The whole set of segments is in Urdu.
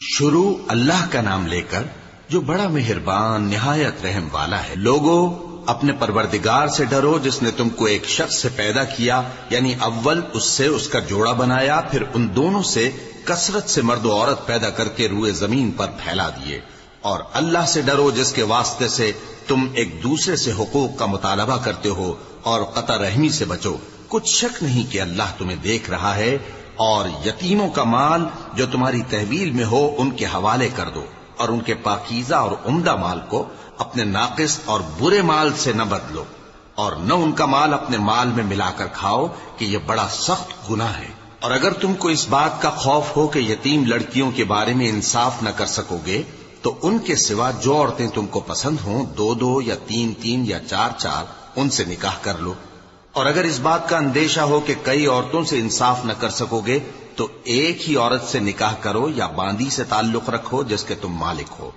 شروع اللہ کا نام لے کر جو بڑا مہربان نہایت رحم والا ہے۔ لوگو اپنے پروردگار سے ڈرو جس نے تم کو ایک شخص سے پیدا کیا، یعنی اول اس سے اس کا جوڑا بنایا، پھر ان دونوں سے کثرت سے مرد و عورت پیدا کر کے روئے زمین پر پھیلا دیے۔ اور اللہ سے ڈرو جس کے واسطے سے تم ایک دوسرے سے حقوق کا مطالبہ کرتے ہو، اور قطع رحمی سے بچو۔ کچھ شک نہیں کہ اللہ تمہیں دیکھ رہا ہے۔ اور یتیموں کا مال جو تمہاری تحویل میں ہو ان کے حوالے کر دو، اور ان کے پاکیزہ اور عمدہ مال کو اپنے ناقص اور برے مال سے نہ بدلو، اور نہ ان کا مال اپنے مال میں ملا کر کھاؤ کہ یہ بڑا سخت گناہ ہے۔ اور اگر تم کو اس بات کا خوف ہو کہ یتیم لڑکیوں کے بارے میں انصاف نہ کر سکو گے تو ان کے سوا جو عورتیں تم کو پسند ہوں، دو دو یا تین تین یا چار چار ان سے نکاح کر لو۔ اور اگر اس بات کا اندیشہ ہو کہ کئی عورتوں سے انصاف نہ کر سکو گے تو ایک ہی عورت سے نکاح کرو یا باندی سے تعلق رکھو جس کے تم مالک ہو۔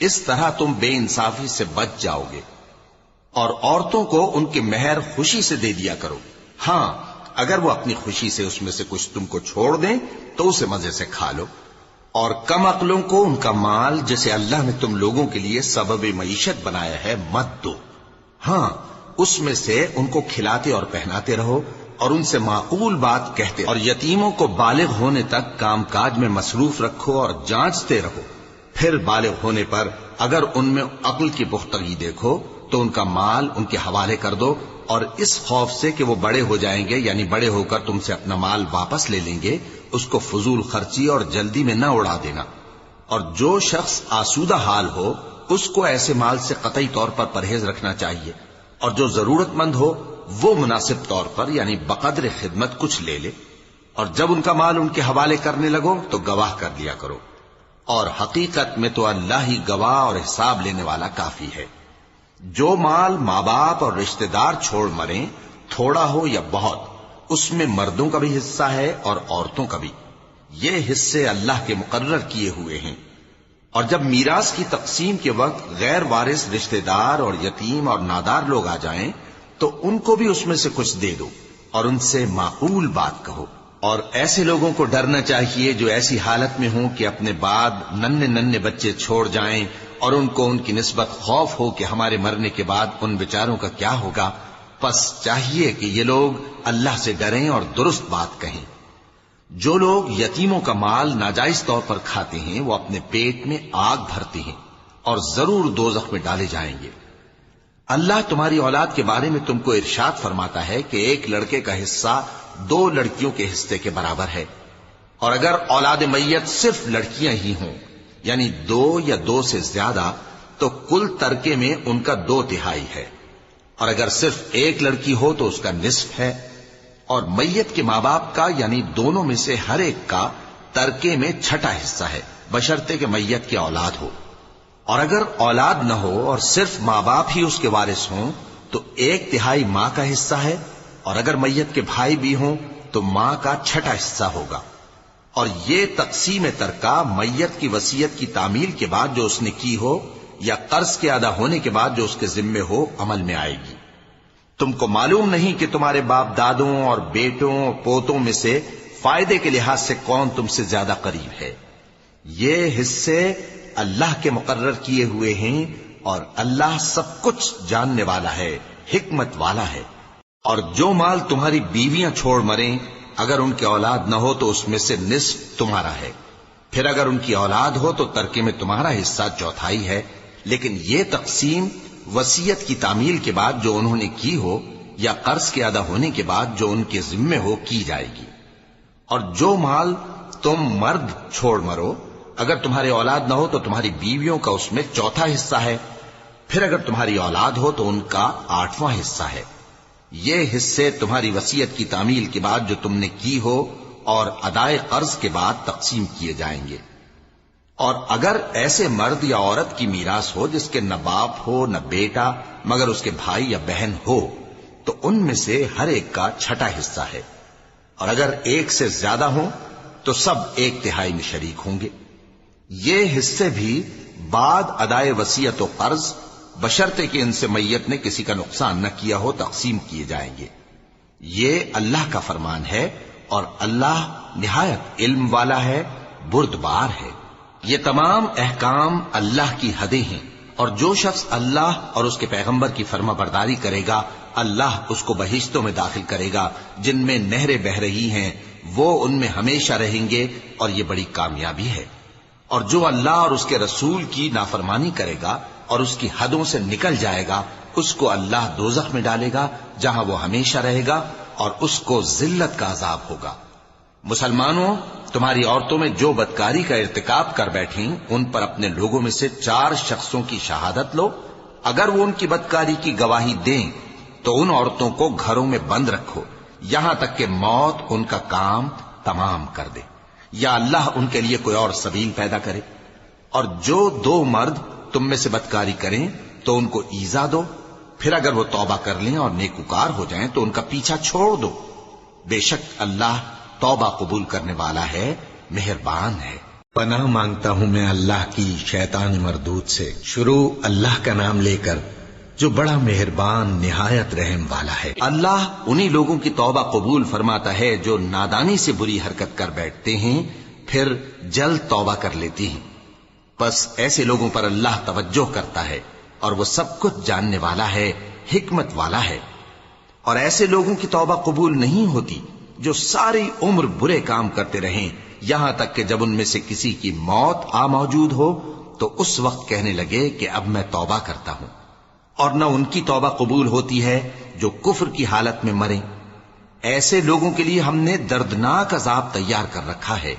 اس طرح تم بے انصافی سے بچ جاؤ گے۔ اور عورتوں کو ان کے مہر خوشی سے دے دیا کرو۔ ہاں، اگر وہ اپنی خوشی سے اس میں سے کچھ تم کو چھوڑ دیں تو اسے مزے سے کھا لو۔ اور کم عقلوں کو ان کا مال جسے اللہ نے تم لوگوں کے لیے سبب معیشت بنایا ہے مت دو۔ ہاں، اس میں سے ان کو کھلاتے اور پہناتے رہو اور ان سے معقول بات کہتے، اور یتیموں کو بالغ ہونے تک کام کاج میں مصروف رکھو اور جانچتے رہو۔ پھر بالغ ہونے پر اگر ان میں عقل کی پختگی دیکھو تو ان کا مال ان کے حوالے کر دو، اور اس خوف سے کہ وہ بڑے ہو جائیں گے، یعنی بڑے ہو کر تم سے اپنا مال واپس لے لیں گے، اس کو فضول خرچی اور جلدی میں نہ اڑا دینا۔ اور جو شخص آسودہ حال ہو اس کو ایسے مال سے قطعی طور پر پرہیز رکھنا چاہیے، اور جو ضرورت مند ہو وہ مناسب طور پر یعنی بقدر خدمت کچھ لے لے۔ اور جب ان کا مال ان کے حوالے کرنے لگو تو گواہ کر لیا کرو، اور حقیقت میں تو اللہ ہی گواہ اور حساب لینے والا کافی ہے۔ جو مال ماں باپ اور رشتہ دار چھوڑ مریں، تھوڑا ہو یا بہت، اس میں مردوں کا بھی حصہ ہے اور عورتوں کا بھی۔ یہ حصے اللہ کے مقرر کیے ہوئے ہیں۔ اور جب میراث کی تقسیم کے وقت غیر وارث رشتہ دار اور یتیم اور نادار لوگ آ جائیں تو ان کو بھی اس میں سے کچھ دے دو، اور ان سے معقول بات کہو۔ اور ایسے لوگوں کو ڈرنا چاہیے جو ایسی حالت میں ہوں کہ اپنے بعد ننھے ننھے بچے چھوڑ جائیں، اور ان کو ان کی نسبت خوف ہو کہ ہمارے مرنے کے بعد ان بیچاروں کا کیا ہوگا۔ پس چاہیے کہ یہ لوگ اللہ سے ڈریں اور درست بات کہیں۔ جو لوگ یتیموں کا مال ناجائز طور پر کھاتے ہیں وہ اپنے پیٹ میں آگ بھرتے ہیں اور ضرور دوزخ میں ڈالے جائیں گے۔ اللہ تمہاری اولاد کے بارے میں تم کو ارشاد فرماتا ہے کہ ایک لڑکے کا حصہ دو لڑکیوں کے حصے کے برابر ہے، اور اگر اولاد میت صرف لڑکیاں ہی ہوں یعنی دو یا دو سے زیادہ تو کل ترکے میں ان کا 2/3 ہے، اور اگر صرف ایک لڑکی ہو تو اس کا نصف ہے۔ اور میت کے ماں باپ کا یعنی دونوں میں سے ہر ایک کا ترکے میں 6واں حصہ ہے، بشرطے کہ میت کی اولاد ہو۔ اور اگر اولاد نہ ہو اور صرف ماں باپ ہی اس کے وارث ہوں تو 1/3 ماں کا حصہ ہے، اور اگر میت کے بھائی بھی ہوں تو ماں کا 6واں حصہ ہوگا۔ اور یہ تقسیم ترکہ میت کی وصیت کی تعمیل کے بعد جو اس نے کی ہو یا قرض کے ادا ہونے کے بعد جو اس کے ذمے ہو عمل میں آئے گی۔ تم کو معلوم نہیں کہ تمہارے باپ دادوں اور بیٹوں اور پوتوں میں سے فائدے کے لحاظ سے کون تم سے زیادہ قریب ہے۔ یہ حصے اللہ کے مقرر کیے ہوئے ہیں، اور اللہ سب کچھ جاننے والا ہے، حکمت والا ہے۔ اور جو مال تمہاری بیویاں چھوڑ مریں اگر ان کی اولاد نہ ہو تو اس میں سے نصف تمہارا ہے، پھر اگر ان کی اولاد ہو تو ترکے میں تمہارا حصہ 1/4 ہے۔ لیکن یہ تقسیم وصیت کی تعمیل کے بعد جو انہوں نے کی ہو یا قرض کے ادا ہونے کے بعد جو ان کے ذمے ہو کی جائے گی۔ اور جو مال تم مرد چھوڑ مرو اگر تمہاری اولاد نہ ہو تو تمہاری بیویوں کا اس میں 1/4 حصہ ہے، پھر اگر تمہاری اولاد ہو تو ان کا 8واں حصہ ہے۔ یہ حصے تمہاری وصیت کی تعمیل کے بعد جو تم نے کی ہو اور ادائے قرض کے بعد تقسیم کیے جائیں گے۔ اور اگر ایسے مرد یا عورت کی میراث ہو جس کے نہ باپ ہو نہ بیٹا مگر اس کے بھائی یا بہن ہو تو ان میں سے ہر ایک کا 6واں حصہ ہے، اور اگر ایک سے زیادہ ہوں تو سب 1/3 میں شریک ہوں گے۔ یہ حصے بھی بعد ادائے وصیت و قرض بشرطے کہ ان سے میت نے کسی کا نقصان نہ کیا ہو تقسیم کیے جائیں گے۔ یہ اللہ کا فرمان ہے، اور اللہ نہایت علم والا ہے، بردبار ہے۔ یہ تمام احکام اللہ کی حدیں ہیں، اور جو شخص اللہ اور اس کے پیغمبر کی فرما برداری کرے گا اللہ اس کو بہشتوں میں داخل کرے گا جن میں نہریں بہ رہی ہیں، وہ ان میں ہمیشہ رہیں گے، اور یہ بڑی کامیابی ہے۔ اور جو اللہ اور اس کے رسول کی نافرمانی کرے گا اور اس کی حدوں سے نکل جائے گا اس کو اللہ دوزخ میں ڈالے گا جہاں وہ ہمیشہ رہے گا، اور اس کو ذلت کا عذاب ہوگا۔ مسلمانوں، تمہاری عورتوں میں جو بدکاری کا ارتکاب کر بیٹھیں ان پر اپنے لوگوں میں سے 4 شخصوں کی شہادت لو۔ اگر وہ ان کی بدکاری کی گواہی دیں تو ان عورتوں کو گھروں میں بند رکھو یہاں تک کہ موت ان کا کام تمام کر دے، یا اللہ ان کے لیے کوئی اور سبیل پیدا کرے۔ اور جو 2 مرد تم میں سے بدکاری کریں تو ان کو ایذا دو، پھر اگر وہ توبہ کر لیں اور نیکوکار ہو جائیں تو ان کا پیچھا چھوڑ دو۔ بے شک اللہ توبہ قبول کرنے والا ہے، مہربان ہے۔ پناہ مانگتا ہوں میں اللہ کی شیطان مردود سے۔ شروع اللہ کا نام لے کر جو بڑا مہربان نہایت رحم والا ہے۔ اللہ انہی لوگوں کی توبہ قبول فرماتا ہے جو نادانی سے بری حرکت کر بیٹھتے ہیں پھر جلد توبہ کر لیتی ہیں، بس ایسے لوگوں پر اللہ توجہ کرتا ہے اور وہ سب کچھ جاننے والا ہے، حکمت والا ہے۔ اور ایسے لوگوں کی توبہ قبول نہیں ہوتی جو ساری عمر برے کام کرتے رہیں یہاں تک کہ جب ان میں سے کسی کی موت آ موجود ہو تو اس وقت کہنے لگے کہ اب میں توبہ کرتا ہوں۔ اور نہ ان کی توبہ قبول ہوتی ہے جو کفر کی حالت میں مریں۔ ایسے لوگوں کے لیے ہم نے دردناک عذاب تیار کر رکھا ہے۔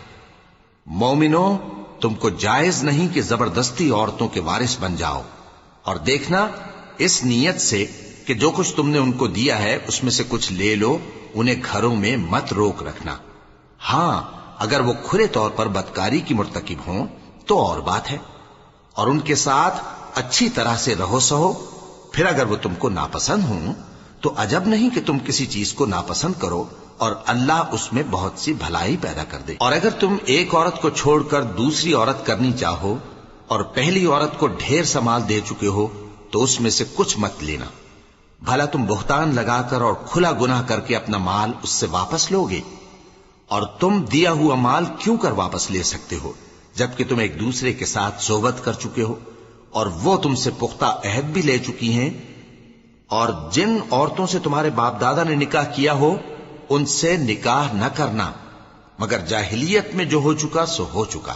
مومنوں، تم کو جائز نہیں کہ زبردستی عورتوں کے وارث بن جاؤ، اور دیکھنا اس نیت سے کہ جو کچھ تم نے ان کو دیا ہے اس میں سے کچھ لے لو، انہیں گھروں میں مت روک رکھنا۔ ہاں، اگر وہ کھلے طور پر بدکاری کی مرتکب ہوں تو اور بات ہے، اور ان کے ساتھ اچھی طرح سے رہو سہو۔ پھر اگر وہ تم کو ناپسند ہوں تو عجب نہیں کہ تم کسی چیز کو ناپسند کرو اور اللہ اس میں بہت سی بھلائی پیدا کر دے۔ اور اگر تم ایک عورت کو چھوڑ کر دوسری عورت کرنی چاہو اور پہلی عورت کو ڈھیر سا مال دے چکے ہو تو اس میں سے کچھ مت لینا، بھلا تم بہتان لگا کر اور کھلا گناہ کر کے اپنا مال اس سے واپس لوگے؟ اور تم دیا ہوا مال کیوں کر واپس لے سکتے ہو جبکہ تم ایک دوسرے کے ساتھ صحبت کر چکے ہو اور وہ تم سے پختہ عہد بھی لے چکی ہیں؟ اور جن عورتوں سے تمہارے باپ دادا نے نکاح کیا ہو ان سے نکاح نہ کرنا مگر جاہلیت میں جو ہو چکا سو ہو چکا۔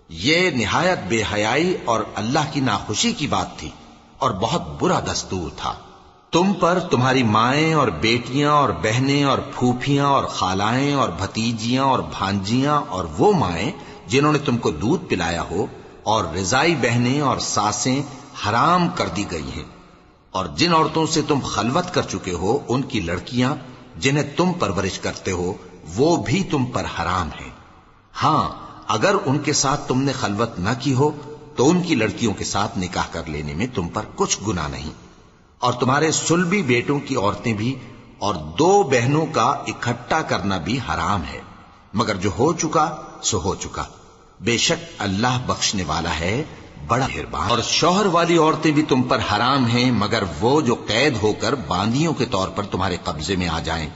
یہ نہایت بے حیائی اور اللہ کی ناخوشی کی بات تھی اور بہت برا دستور تھا۔ تم پر تمہاری مائیں اور بیٹیاں اور بہنیں اور پھوپھیاں اور خالائیں اور بھتیجیاں اور بھانجیاں اور وہ مائیں جنہوں نے تم کو دودھ پلایا ہو اور رضائی بہنیں اور ساسیں حرام کر دی گئی ہیں، اور جن عورتوں سے تم خلوت کر چکے ہو ان کی لڑکیاں جنہیں تم پرورش کرتے ہو وہ بھی تم پر حرام ہیں۔ ہاں، اگر ان کے ساتھ تم نے خلوت نہ کی ہو تو ان کی لڑکیوں کے ساتھ نکاح کر لینے میں تم پر کچھ گناہ نہیں۔ اور تمہارے صلبی بیٹوں کی عورتیں بھی اور 2 بہنوں کا اکٹھا کرنا بھی حرام ہے، مگر جو ہو چکا سو ہو چکا۔ بے شک اللہ بخشنے والا ہے، بڑا مہربان۔ اور شوہر والی عورتیں بھی تم پر حرام ہیں مگر وہ جو قید ہو کر باندیوں کے طور پر تمہارے قبضے میں آ جائیں۔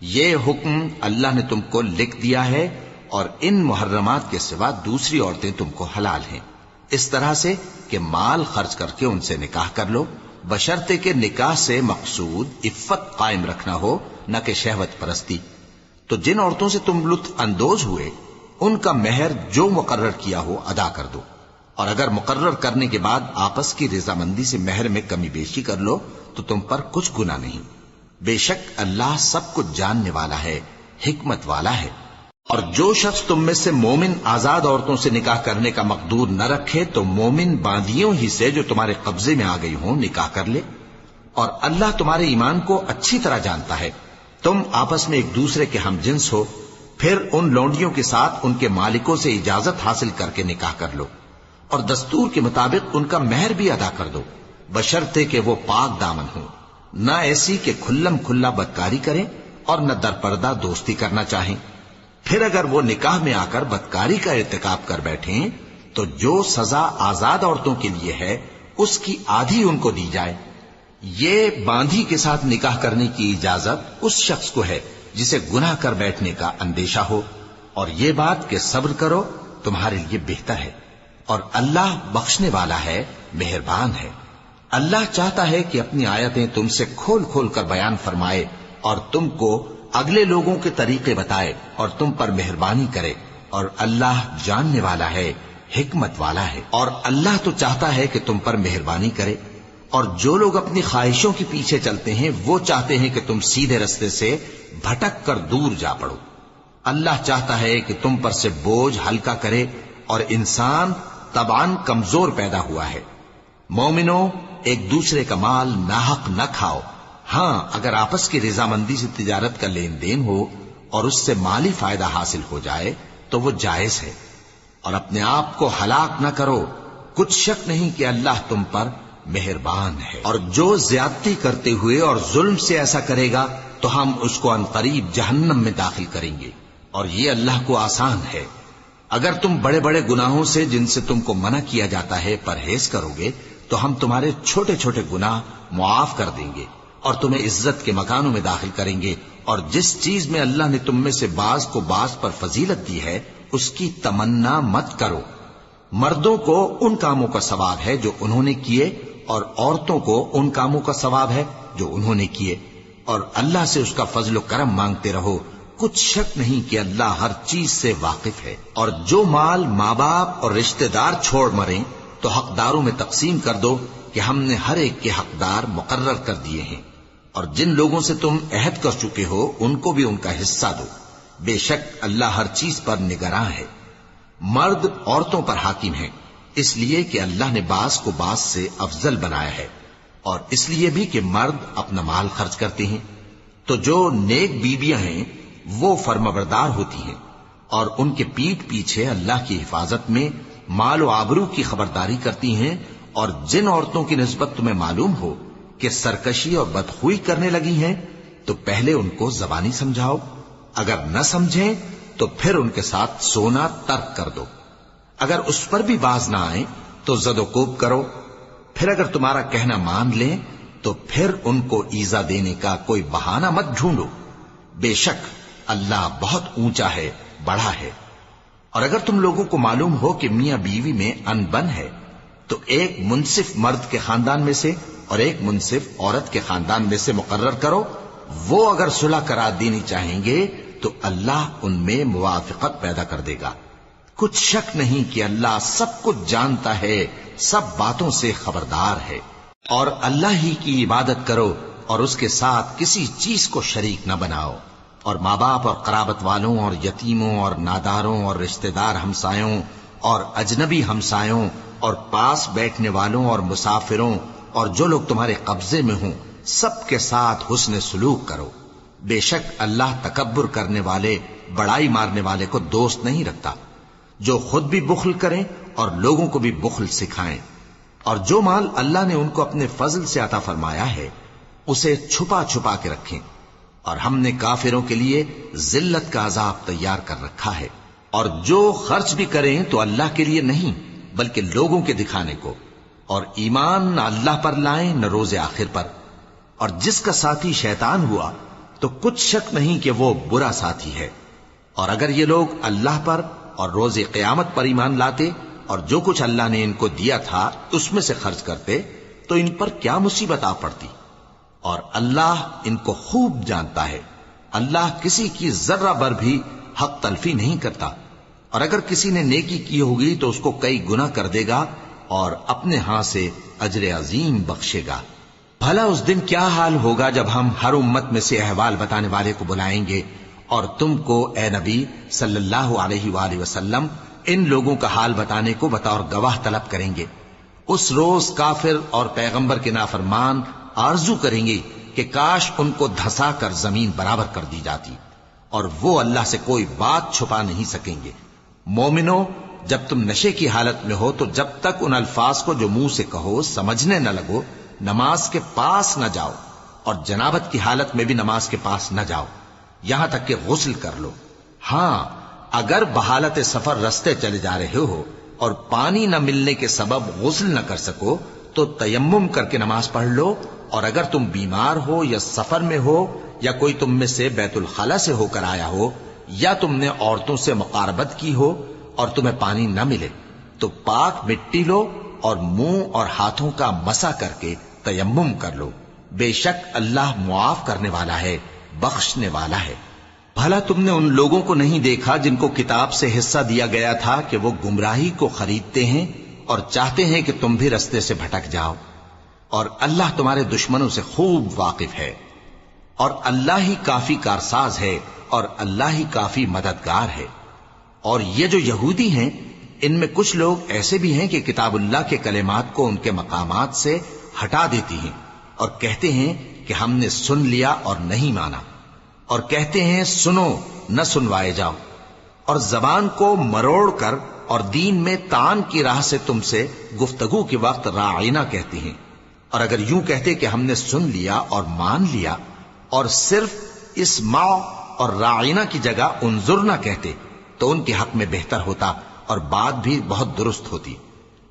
یہ حکم اللہ نے تم کو لکھ دیا ہے، اور ان محرمات کے سوا دوسری عورتیں تم کو حلال ہیں، اس طرح سے کہ مال خرچ کر کے ان سے نکاح کر لو، بشرطے کہ نکاح سے مقصود عفت قائم رکھنا ہو نہ کہ شہوت پرستی۔ تو جن عورتوں سے تم لطف اندوز ہوئے ان کا مہر جو مقرر کیا ہو ادا کر دو، اور اگر مقرر کرنے کے بعد آپس کی رضامندی سے مہر میں کمی بیشی کر لو تو تم پر کچھ گناہ نہیں۔ بے شک اللہ سب کچھ جاننے والا ہے، حکمت والا ہے۔ اور جو شخص تم میں سے مومن آزاد عورتوں سے نکاح کرنے کا مقدور نہ رکھے تو مومن باندیوں ہی سے جو تمہارے قبضے میں آ گئی ہوں نکاح کر لے، اور اللہ تمہارے ایمان کو اچھی طرح جانتا ہے۔ تم آپس میں ایک دوسرے کے ہم جنس ہو، پھر ان لونڈیوں کے ساتھ ان کے مالکوں سے اجازت حاصل کر کے نکاح کر لو، اور دستور کے مطابق ان کا مہر بھی ادا کر دو، بشرطے کہ وہ پاک دامن ہوں، نہ ایسی کہ کھلم کھلا بدکاری کریں اور نہ درپردہ دوستی کرنا چاہیں۔ پھر اگر وہ نکاح میں آ کر بدکاری کا ارتکاب کر بیٹھیں تو جو سزا آزاد عورتوں کے لیے ہے اس کی آدھی ان کو دی جائے۔ یہ باندھی کے ساتھ نکاح کرنے کی اجازت اس شخص کو ہے جسے گناہ کر بیٹھنے کا اندیشہ ہو، اور یہ بات کہ صبر کرو تمہارے لیے بہتر ہے، اور اللہ بخشنے والا ہے، مہربان ہے۔ اللہ چاہتا ہے کہ اپنی آیتیں تم سے کھول کھول کر بیان فرمائے اور تم کو اگلے لوگوں کے طریقے بتائے اور تم پر مہربانی کرے، اور اللہ جاننے والا ہے، حکمت والا ہے۔ اور اللہ تو چاہتا ہے کہ تم پر مہربانی کرے، اور جو لوگ اپنی خواہشوں کے پیچھے چلتے ہیں وہ چاہتے ہیں کہ تم سیدھے رستے سے بھٹک کر دور جا پڑو۔ اللہ چاہتا ہے کہ تم پر سے بوجھ ہلکا کرے، اور انسان طبعاً کمزور پیدا ہوا ہے۔ مومنوں، ایک دوسرے کا مال ناحق نہ کھاؤ۔ ہاں، اگر آپس کی رضامندی سے تجارت کا لین دین ہو اور اس سے مالی فائدہ حاصل ہو جائے تو وہ جائز ہے، اور اپنے آپ کو ہلاک نہ کرو، کچھ شک نہیں کہ اللہ تم پر مہربان ہے۔ اور جو زیادتی کرتے ہوئے اور ظلم سے ایسا کرے گا تو ہم اس کو عنقریب جہنم میں داخل کریں گے، اور یہ اللہ کو آسان ہے۔ اگر تم بڑے بڑے گناہوں سے جن سے تم کو منع کیا جاتا ہے پرہیز کرو گے تو ہم تمہارے چھوٹے چھوٹے گناہ معاف کر دیں گے اور تمہیں عزت کے مکانوں میں داخل کریں گے۔ اور جس چیز میں اللہ نے تم میں سے بعض کو بعض پر فضیلت دی ہے اس کی تمنا مت کرو۔ مردوں کو ان کاموں کا ثواب ہے جو انہوں نے کیے، اور عورتوں کو ان کاموں کا ثواب ہے جو انہوں نے کیے، اور اللہ سے اس کا فضل و کرم مانگتے رہو، کچھ شک نہیں کہ اللہ ہر چیز سے واقف ہے۔ اور جو مال ماں باپ اور رشتہ دار چھوڑ مریں تو حقداروں میں تقسیم کر دو کہ ہم نے ہر ایک کے حقدار مقرر کر دیے ہیں، اور جن لوگوں سے تم عہد کر چکے ہو ان کو بھی ان کا حصہ دو، بے شک اللہ ہر چیز پر نگراں ہے۔ مرد عورتوں پر حاکم ہیں، اس لیے کہ اللہ نے بعض کو بعض سے افضل بنایا ہے، اور اس لیے بھی کہ مرد اپنا مال خرچ کرتے ہیں۔ تو جو نیک بیویاں ہیں وہ فرمانبردار ہوتی ہیں، اور ان کے پیٹھ پیچھے اللہ کی حفاظت میں مال و آبرو کی خبرداری کرتی ہیں۔ اور جن عورتوں کی نسبت تمہیں معلوم ہو کہ سرکشی اور بدخوئی کرنے لگی ہیں تو پہلے ان کو زبانی سمجھاؤ، اگر نہ سمجھیں تو پھر ان کے ساتھ سونا ترک کر دو۔ اگر اس پر بھی باز نہ آئیں تو زد و کوب کرو، پھر اگر تمہارا کہنا مان لیں تو پھر ان کو ایذا دینے کا کوئی بہانہ مت ڈھونڈو، بے شک اللہ بہت اونچا ہے، بڑا ہے۔ اور اگر تم لوگوں کو معلوم ہو کہ میاں بیوی میں ان بن ہے تو ایک منصف مرد کے خاندان میں سے اور ایک منصف عورت کے خاندان میں سے مقرر کرو، وہ اگر صلح کرا دینی چاہیں گے تو اللہ ان میں موافقت پیدا کر دے گا۔ کچھ شک نہیں کہ اللہ سب کچھ جانتا ہے، سب باتوں سے خبردار ہے۔ اور اللہ ہی کی عبادت کرو اور اس کے ساتھ کسی چیز کو شریک نہ بناؤ، اور ماں باپ اور قرابت والوں اور یتیموں اور ناداروں اور رشتہ دار ہمسایوں اور اجنبی ہمسایوں اور پاس بیٹھنے والوں اور مسافروں اور جو لوگ تمہارے قبضے میں ہوں سب کے ساتھ حسن سلوک کرو، بے شک اللہ تکبر کرنے والے، بڑائی مارنے والے کو دوست نہیں رکھتا۔ جو خود بھی بخل کریں اور لوگوں کو بھی بخل سکھائیں، اور جو مال اللہ نے ان کو اپنے فضل سے عطا فرمایا ہے اسے چھپا چھپا کے رکھیں، اور ہم نے کافروں کے لیے ذلت کا عذاب تیار کر رکھا ہے۔ اور جو خرچ بھی کریں تو اللہ کے لیے نہیں بلکہ لوگوں کے دکھانے کو، اور ایمان نہ اللہ پر لائیں نہ روز آخر پر۔ اور جس کا ساتھی شیطان ہوا تو کچھ شک نہیں کہ وہ برا ساتھی ہے۔ اور اگر یہ لوگ اللہ پر اور روز قیامت پر ایمان لاتے اور جو کچھ اللہ نے ان کو دیا تھا اس میں سے خرچ کرتے تو ان پر کیا مصیبت آ پڑتی، اور اللہ ان کو خوب جانتا ہے۔ اللہ کسی کی ذرہ بر بھی حق تلفی نہیں کرتا، اور اگر کسی نے نیکی کی ہوگی تو اس کو کئی گنا کر دے گا اور اپنے ہاں سے اجر عظیم بخشے گا۔ بھلا اس دن کیا حال ہوگا جب ہم ہر امت میں سے احوال بتانے والے کو بلائیں گے اور تم کو اے نبی صلی اللہ علیہ وآلہ وسلم ان لوگوں کا حال بتانے کو بطور گواہ طلب کریں گے۔ اس روز کافر اور پیغمبر کے نافرمان آرزو کریں گے کہ کاش ان کو دھسا کر زمین برابر کر دی جاتی، اور وہ اللہ سے کوئی بات چھپا نہیں سکیں گے۔ مومنو، جب تم نشے کی حالت میں ہو تو جب تک ان الفاظ کو جو منہ سے کہو سمجھنے نہ لگو نماز کے پاس نہ جاؤ، اور جنابت کی حالت میں بھی نماز کے پاس نہ جاؤ یہاں تک کہ غسل کر لو۔ ہاں، اگر بحالت سفر رستے چلے جا رہے ہو اور پانی نہ ملنے کے سبب غسل نہ کر سکو تو تیمم کر کے نماز پڑھ لو، اور اگر تم بیمار ہو یا سفر میں ہو یا کوئی تم میں سے بیت الخلا سے ہو کر آیا ہو یا تم نے عورتوں سے مقاربت کی ہو اور تمہیں پانی نہ ملے تو پاک مٹی لو اور منہ اور ہاتھوں کا مسح کر کے تیمم کر لو، بے شک اللہ معاف کرنے والا ہے، بخشنے والا ہے۔ بھلا تم نے ان لوگوں کو نہیں دیکھا جن کو کتاب سے حصہ دیا گیا تھا کہ وہ گمراہی کو خریدتے ہیں اور چاہتے ہیں کہ تم بھی رستے سے بھٹک جاؤ، اور اللہ تمہارے دشمنوں سے خوب واقف ہے، اور اللہ ہی کافی کارساز ہے، اور اللہ ہی کافی مددگار ہے۔ اور یہ جو یہودی ہیں، ان میں کچھ لوگ ایسے بھی ہیں کہ کتاب اللہ کے کلمات کو ان کے مقامات سے ہٹا دیتی ہیں اور کہتے ہیں کہ ہم نے سن لیا اور نہیں مانا، اور کہتے ہیں سنو نہ سنوائے جاؤ، اور زبان کو مروڑ کر اور دین میں طعن کی راہ سے تم سے گفتگو کے وقت راعینا کہتی ہیں۔ اور اگر یوں کہتے کہ ہم نے سن لیا اور مان لیا، اور صرف اسمع اور راعینا کی جگہ انظرنا کہتے، تو ان کے حق میں بہتر ہوتا اور بات بھی بہت درست ہوتی،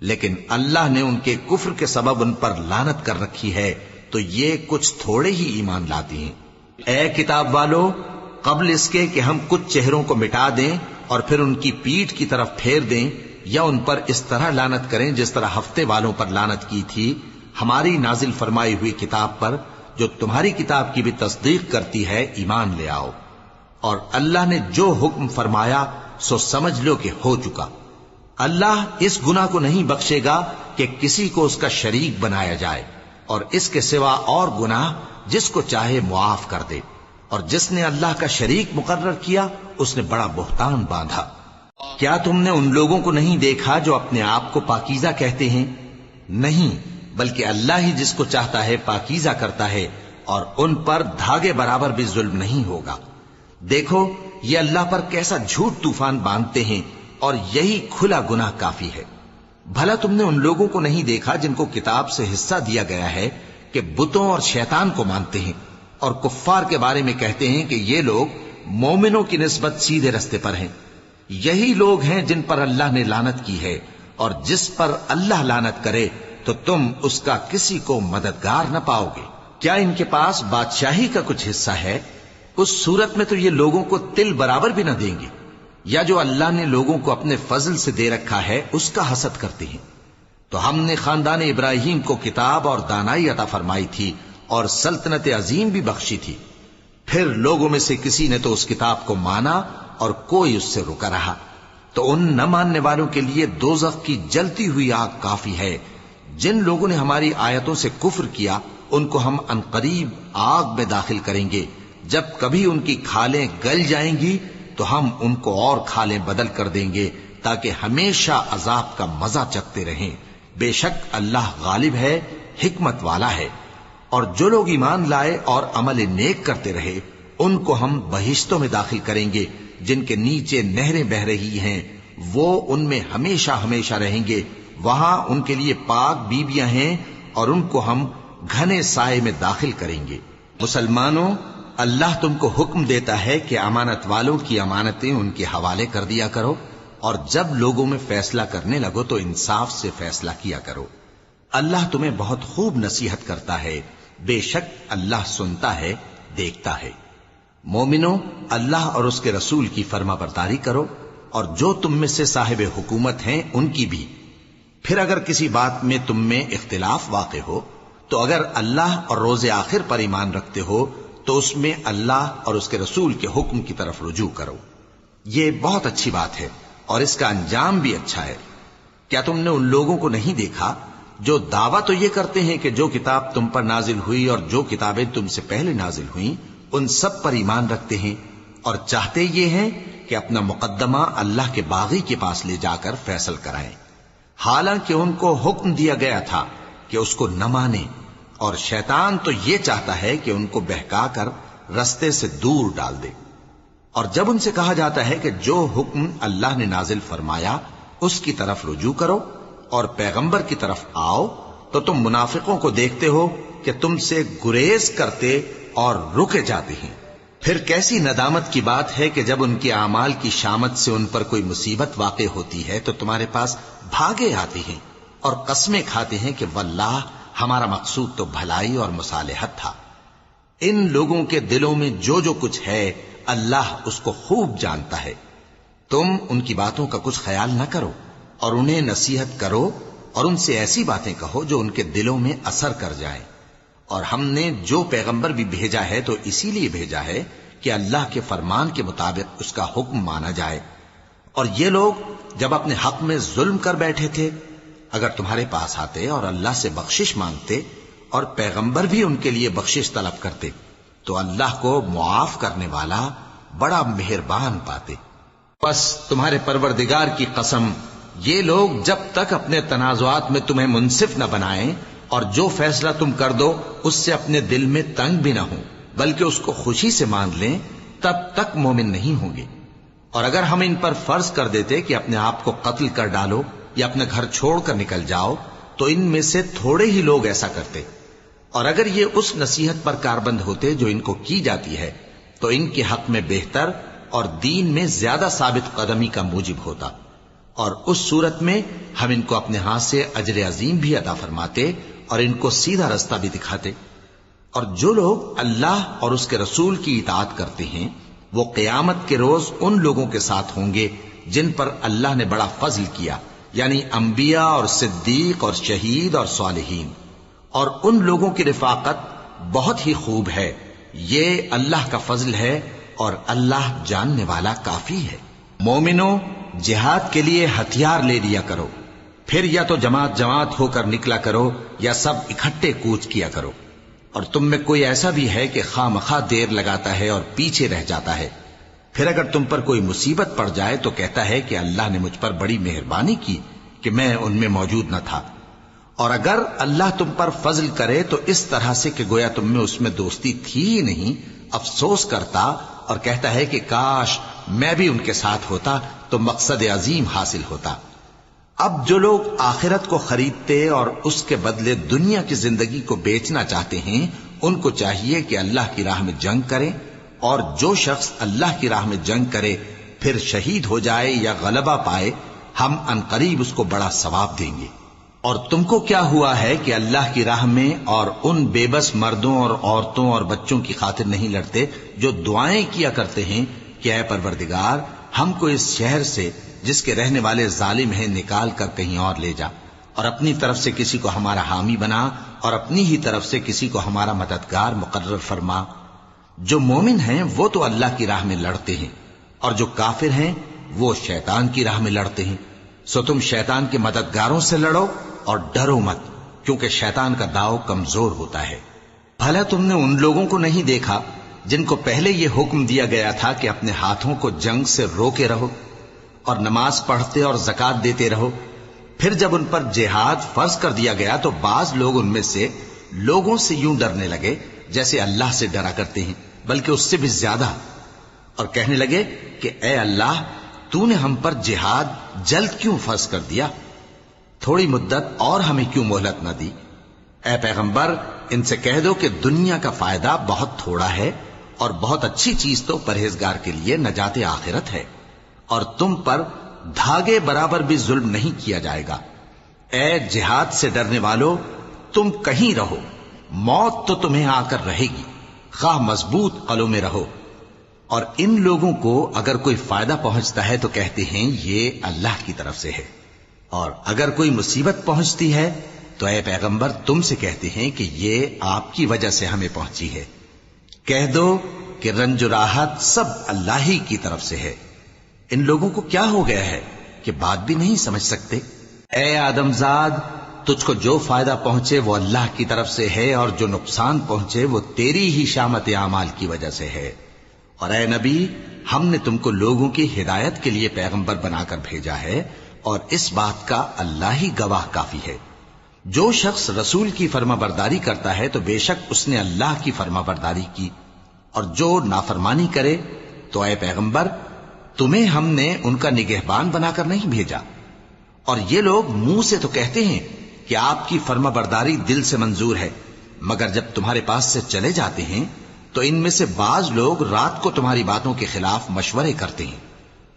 لیکن اللہ نے ان کے کفر کے سبب ان پر لعنت کر رکھی ہے، تو یہ کچھ تھوڑے ہی ایمان لاتی ہیں۔ اے کتاب والو، قبل اس کے کہ ہم کچھ چہروں کو مٹا دیں اور پھر ان کی پیٹھ کی طرف پھیر دیں یا ان پر اس طرح لعنت کریں جس طرح ہفتے والوں پر لعنت کی تھی، ہماری نازل فرمائی ہوئی کتاب پر جو تمہاری کتاب کی بھی تصدیق کرتی ہے ایمان لے آؤ، اور اللہ نے جو حکم فرمایا سو سمجھ لو کہ ہو چکا۔ اللہ اس گناہ کو نہیں بخشے گا کہ کسی کو اس کا شریک بنایا جائے، اور اس کے سوا اور گناہ جس کو چاہے معاف کر دے، اور جس نے اللہ کا شریک مقرر کیا اس نے بڑا بہتان باندھا۔ کیا تم نے ان لوگوں کو نہیں دیکھا جو اپنے آپ کو پاکیزہ کہتے ہیں؟ نہیں، بلکہ اللہ ہی جس کو چاہتا ہے پاکیزہ کرتا ہے، اور ان پر دھاگے برابر بھی ظلم نہیں ہوگا۔ دیکھو یہ اللہ پر کیسا جھوٹ طوفان باندھتے ہیں، اور یہی کھلا گناہ کافی ہے۔ بھلا تم نے ان لوگوں کو نہیں دیکھا جن کو کتاب سے حصہ دیا گیا ہے کہ بتوں اور شیطان کو مانتے ہیں، اور کفار کے بارے میں کہتے ہیں کہ یہ لوگ مومنوں کی نسبت سیدھے رستے پر ہیں۔ یہی لوگ ہیں جن پر اللہ نے لعنت کی ہے، اور جس پر اللہ لعنت کرے تو تم اس کا کسی کو مددگار نہ پاؤ گے۔ کیا ان کے پاس بادشاہی کا کچھ حصہ ہے؟ اس صورت میں تو یہ لوگوں کو تل برابر بھی نہ دیں گے، یا جو اللہ نے لوگوں کو اپنے فضل سے دے رکھا ہے اس کا حسد کرتے ہیں۔ تو ہم نے خاندان ابراہیم کو کتاب اور دانائی عطا فرمائی تھی اور سلطنت عظیم بھی بخشی تھی، پھر لوگوں میں سے کسی نے تو اس کتاب کو مانا اور کوئی اس سے رکا رہا، تو ان نہ ماننے والوں کے لیے دوزخ کی جلتی ہوئی آگ کافی ہے۔ جن لوگوں نے ہماری آیتوں سے کفر کیا ان کو ہم عنقریب آگ میں داخل کریں گے، جب کبھی ان کی کھالیں گل جائیں گی تو ہم ان کو اور کھالیں بدل کر دیں گے تاکہ ہمیشہ عذاب کا مزہ چکھتے رہیں۔ بے شک اللہ غالب ہے، حکمت والا ہے۔ اور جو لوگ ایمان لائے اور عمل نیک کرتے رہے ان کو ہم بہشتوں میں داخل کریں گے جن کے نیچے نہریں بہ رہی ہیں، وہ ان میں ہمیشہ ہمیشہ رہیں گے۔ وہاں ان کے لیے پاک بیویاں ہیں اور ان کو ہم گھنے سائے میں داخل کریں گے۔ مسلمانوں، اللہ تم کو حکم دیتا ہے کہ امانت والوں کی امانتیں ان کے حوالے کر دیا کرو، اور جب لوگوں میں فیصلہ کرنے لگو تو انصاف سے فیصلہ کیا کرو۔ اللہ تمہیں بہت خوب نصیحت کرتا ہے، بے شک اللہ سنتا ہے، دیکھتا ہے۔ مومنو، اللہ اور اس کے رسول کی فرما برداری کرو، اور جو تم میں سے صاحب حکومت ہیں ان کی بھی۔ پھر اگر کسی بات میں تم میں اختلاف واقع ہو تو اگر اللہ اور روز آخر پر ایمان رکھتے ہو تو اس میں اللہ اور اس کے رسول کے حکم کی طرف رجوع کرو۔ یہ بہت اچھی بات ہے اور اس کا انجام بھی اچھا ہے۔ کیا تم نے ان لوگوں کو نہیں دیکھا جو دعویٰ تو یہ کرتے ہیں کہ جو کتاب تم پر نازل ہوئی اور جو کتابیں تم سے پہلے نازل ہوئیں ان سب پر ایمان رکھتے ہیں، اور چاہتے یہ ہیں کہ اپنا مقدمہ اللہ کے باغی کے پاس لے جا کر فیصل کرائیں، حالانکہ ان کو حکم دیا گیا تھا کہ اس کو نہ مانیں، اور شیطان تو یہ چاہتا ہے کہ ان کو بہکا کر رستے سے دور ڈال دے۔ اور جب ان سے کہا جاتا ہے کہ جو حکم اللہ نے نازل فرمایا اس کی طرف رجوع کرو اور پیغمبر کی طرف آؤ، تو تم منافقوں کو دیکھتے ہو کہ تم سے گریز کرتے اور رکے جاتے ہیں۔ پھر کیسی ندامت کی بات ہے کہ جب ان کے اعمال کی شامت سے ان پر کوئی مصیبت واقع ہوتی ہے تو تمہارے پاس بھاگے آتے ہیں اور قسمیں کھاتے ہیں کہ واللہ ہمارا مقصود تو بھلائی اور مصالحت تھا۔ ان لوگوں کے دلوں میں جو جو کچھ ہے اللہ اس کو خوب جانتا ہے۔ تم ان کی باتوں کا کچھ خیال نہ کرو اور انہیں نصیحت کرو اور ان سے ایسی باتیں کہو جو ان کے دلوں میں اثر کر جائے. اور ہم نے جو پیغمبر بھی بھیجا ہے تو اسی لیے بھیجا ہے کہ اللہ کے فرمان کے مطابق اس کا حکم مانا جائے. اور یہ لوگ جب اپنے حق میں ظلم کر بیٹھے تھے، اگر تمہارے پاس آتے اور اللہ سے بخشش مانگتے اور پیغمبر بھی ان کے لیے بخشش طلب کرتے تو اللہ کو معاف کرنے والا بڑا مہربان پاتے. بس تمہارے پروردگار کی قسم، یہ لوگ جب تک اپنے تنازعات میں تمہیں منصف نہ بنائیں اور جو فیصلہ تم کر دو اس سے اپنے دل میں تنگ بھی نہ ہوں بلکہ اس کو خوشی سے مان لیں، تب تک مومن نہیں ہوں گے. اور اگر ہم ان پر فرض کر دیتے کہ اپنے آپ کو قتل کر ڈالو یا اپنے گھر چھوڑ کر نکل جاؤ تو ان میں سے تھوڑے ہی لوگ ایسا کرتے. اور اگر یہ اس نصیحت پر کاربند ہوتے جو ان کو کی جاتی ہے تو ان کے حق میں بہتر اور دین میں زیادہ ثابت قدمی کا موجب ہوتا. اور اس صورت میں ہم ان کو اپنے ہاتھ سے اجر عظیم بھی عطا فرماتے اور ان کو سیدھا رستہ بھی دکھاتے. اور جو لوگ اللہ اور اس کے رسول کی اطاعت کرتے ہیں وہ قیامت کے روز ان لوگوں کے ساتھ ہوں گے جن پر اللہ نے بڑا فضل کیا، یعنی انبیاء اور صدیق اور شہید اور صالحین. اور ان لوگوں کی رفاقت بہت ہی خوب ہے. یہ اللہ کا فضل ہے اور اللہ جاننے والا کافی ہے. مومنوں، جہاد کے لیے ہتھیار لے لیا کرو، پھر یا تو جماعت جماعت ہو کر نکلا کرو یا سب اکٹھے کوچ کیا کرو. اور تم میں کوئی ایسا بھی ہے کہ خواہ مخواہ دیر لگاتا ہے اور پیچھے رہ جاتا ہے، پھر اگر تم پر کوئی مصیبت پڑ جائے تو کہتا ہے کہ اللہ نے مجھ پر بڑی مہربانی کی کہ میں ان میں موجود نہ تھا. اور اگر اللہ تم پر فضل کرے تو اس طرح سے کہ گویا تم میں اس میں دوستی تھی ہی نہیں، افسوس کرتا اور کہتا ہے کہ کاش میں بھی ان کے ساتھ ہوتا تو مقصد عظیم حاصل ہوتا. اب جو لوگ آخرت کو خریدتے اور اس کے بدلے دنیا کی زندگی کو بیچنا چاہتے ہیں ان کو چاہیے کہ اللہ کی راہ میں جنگ کریں، اور جو شخص اللہ کی راہ میں جنگ کرے پھر شہید ہو جائے یا غلبہ پائے ہم عنقریب اس کو بڑا ثواب دیں گے. اور تم کو کیا ہوا ہے کہ اللہ کی راہ میں اور ان بے بس مردوں اور عورتوں اور بچوں کی خاطر نہیں لڑتے جو دعائیں کیا کرتے ہیں کہ اے پروردگار ہم کو اس شہر سے جس کے رہنے والے ظالم ہیں نکال کر کہیں اور لے جا، اور اپنی طرف سے کسی کو ہمارا حامی بنا اور اپنی ہی طرف سے کسی کو ہمارا مددگار مقرر فرما. جو مومن ہیں وہ تو اللہ کی راہ میں لڑتے ہیں اور جو کافر ہیں وہ شیطان کی راہ میں لڑتے ہیں. سو تم شیطان کے مددگاروں سے لڑو اور ڈرو مت، کیونکہ شیطان کا داؤ کمزور ہوتا ہے. بھلا تم نے ان لوگوں کو نہیں دیکھا جن کو پہلے یہ حکم دیا گیا تھا کہ اپنے ہاتھوں کو جنگ سے روکے رہو اور نماز پڑھتے اور زکات دیتے رہو، پھر جب ان پر جہاد فرض کر دیا گیا تو بعض لوگ ان میں سے لوگوں سے یوں ڈرنے لگے جیسے اللہ سے ڈرا کرتے ہیں بلکہ اس سے بھی زیادہ، اور کہنے لگے کہ اے اللہ تو نے ہم پر جہاد جلد کیوں فرض کر دیا، تھوڑی مدت اور ہمیں کیوں مہلت نہ دی. اے پیغمبر ان سے کہہ دو کہ دنیا کا فائدہ بہت تھوڑا ہے اور بہت اچھی چیز تو پرہیزگار کے لیے نجات آخرت ہے، اور تم پر دھاگے برابر بھی ظلم نہیں کیا جائے گا. اے جہاد سے ڈرنے والو، تم کہیں رہو، موت تو تمہیں آ کر رہے گی، خواہ مضبوط قلعوں میں رہو. اور ان لوگوں کو اگر کوئی فائدہ پہنچتا ہے تو کہتے ہیں یہ اللہ کی طرف سے ہے، اور اگر کوئی مصیبت پہنچتی ہے تو اے پیغمبر تم سے کہتے ہیں کہ یہ آپ کی وجہ سے ہمیں پہنچی ہے. کہہ دو کہ رنج و راحت سب اللہ ہی کی طرف سے ہے. ان لوگوں کو کیا ہو گیا ہے کہ بات بھی نہیں سمجھ سکتے. اے آدم زاد، تجھ کو جو فائدہ پہنچے وہ اللہ کی طرف سے ہے اور جو نقصان پہنچے وہ تیری ہی شامت اعمال کی وجہ سے ہے. اور اے نبی، ہم نے تم کو لوگوں کی ہدایت کے لیے پیغمبر بنا کر بھیجا ہے اور اس بات کا اللہ ہی گواہ کافی ہے. جو شخص رسول کی فرما برداری کرتا ہے تو بے شک اس نے اللہ کی فرما برداری کی، اور جو نافرمانی کرے تو اے پیغمبر تمہیں ہم نے ان کا نگہبان بنا کر نہیں بھیجا. اور یہ لوگ منہ سے تو کہتے ہیں کہ آپ کی فرما برداری دل سے منظور ہے، مگر جب تمہارے پاس سے چلے جاتے ہیں تو ان میں سے بعض لوگ رات کو تمہاری باتوں کے خلاف مشورے کرتے ہیں،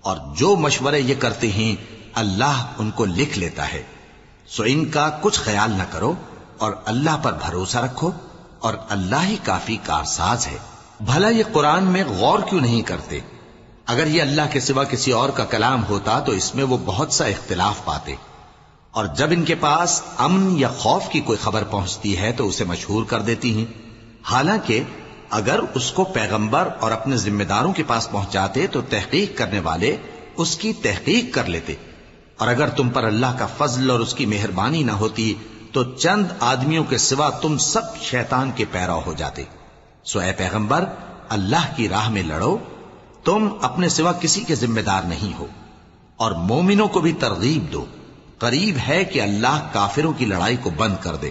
اور جو مشورے یہ کرتے ہیں اللہ ان کو لکھ لیتا ہے. سو ان کا کچھ خیال نہ کرو اور اللہ پر بھروسہ رکھو، اور اللہ ہی کافی کارساز ہے. بھلا یہ قرآن میں غور کیوں نہیں کرتے؟ اگر یہ اللہ کے سوا کسی اور کا کلام ہوتا تو اس میں وہ بہت سا اختلاف پاتے، اور جب ان کے پاس امن یا خوف کی کوئی خبر پہنچتی ہے تو اسے مشہور کر دیتی ہیں، حالانکہ اگر اس کو پیغمبر اور اپنے ذمہ داروں کے پاس پہنچاتے تو تحقیق کرنے والے اس کی تحقیق کر لیتے، اور اگر تم پر اللہ کا فضل اور اس کی مہربانی نہ ہوتی تو چند آدمیوں کے سوا تم سب شیطان کے پیرو ہو جاتے۔ سو اے پیغمبر، اللہ کی راہ میں لڑو، تم اپنے سوا کسی کے ذمہ دار نہیں ہو، اور مومنوں کو بھی ترغیب دو، قریب ہے کہ اللہ کافروں کی لڑائی کو بند کر دے،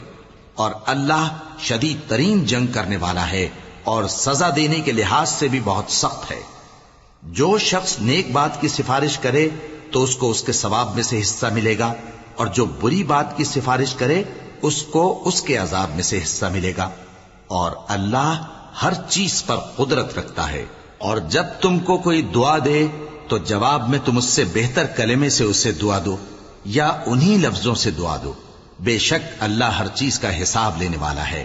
اور اللہ شدید ترین جنگ کرنے والا ہے اور سزا دینے کے لحاظ سے بھی بہت سخت ہے۔ جو شخص نیک بات کی سفارش کرے تو اس کو اس کے ثواب میں سے حصہ ملے گا، اور جو بری بات کی سفارش کرے اس کو اس کے عذاب میں سے حصہ ملے گا، اور اللہ ہر چیز پر قدرت رکھتا ہے۔ اور جب تم کو کوئی دعا دے تو جواب میں تم اس سے بہتر کلمے سے اسے دعا دو یا انہی لفظوں سے دعا دو، بے شک اللہ ہر چیز کا حساب لینے والا ہے۔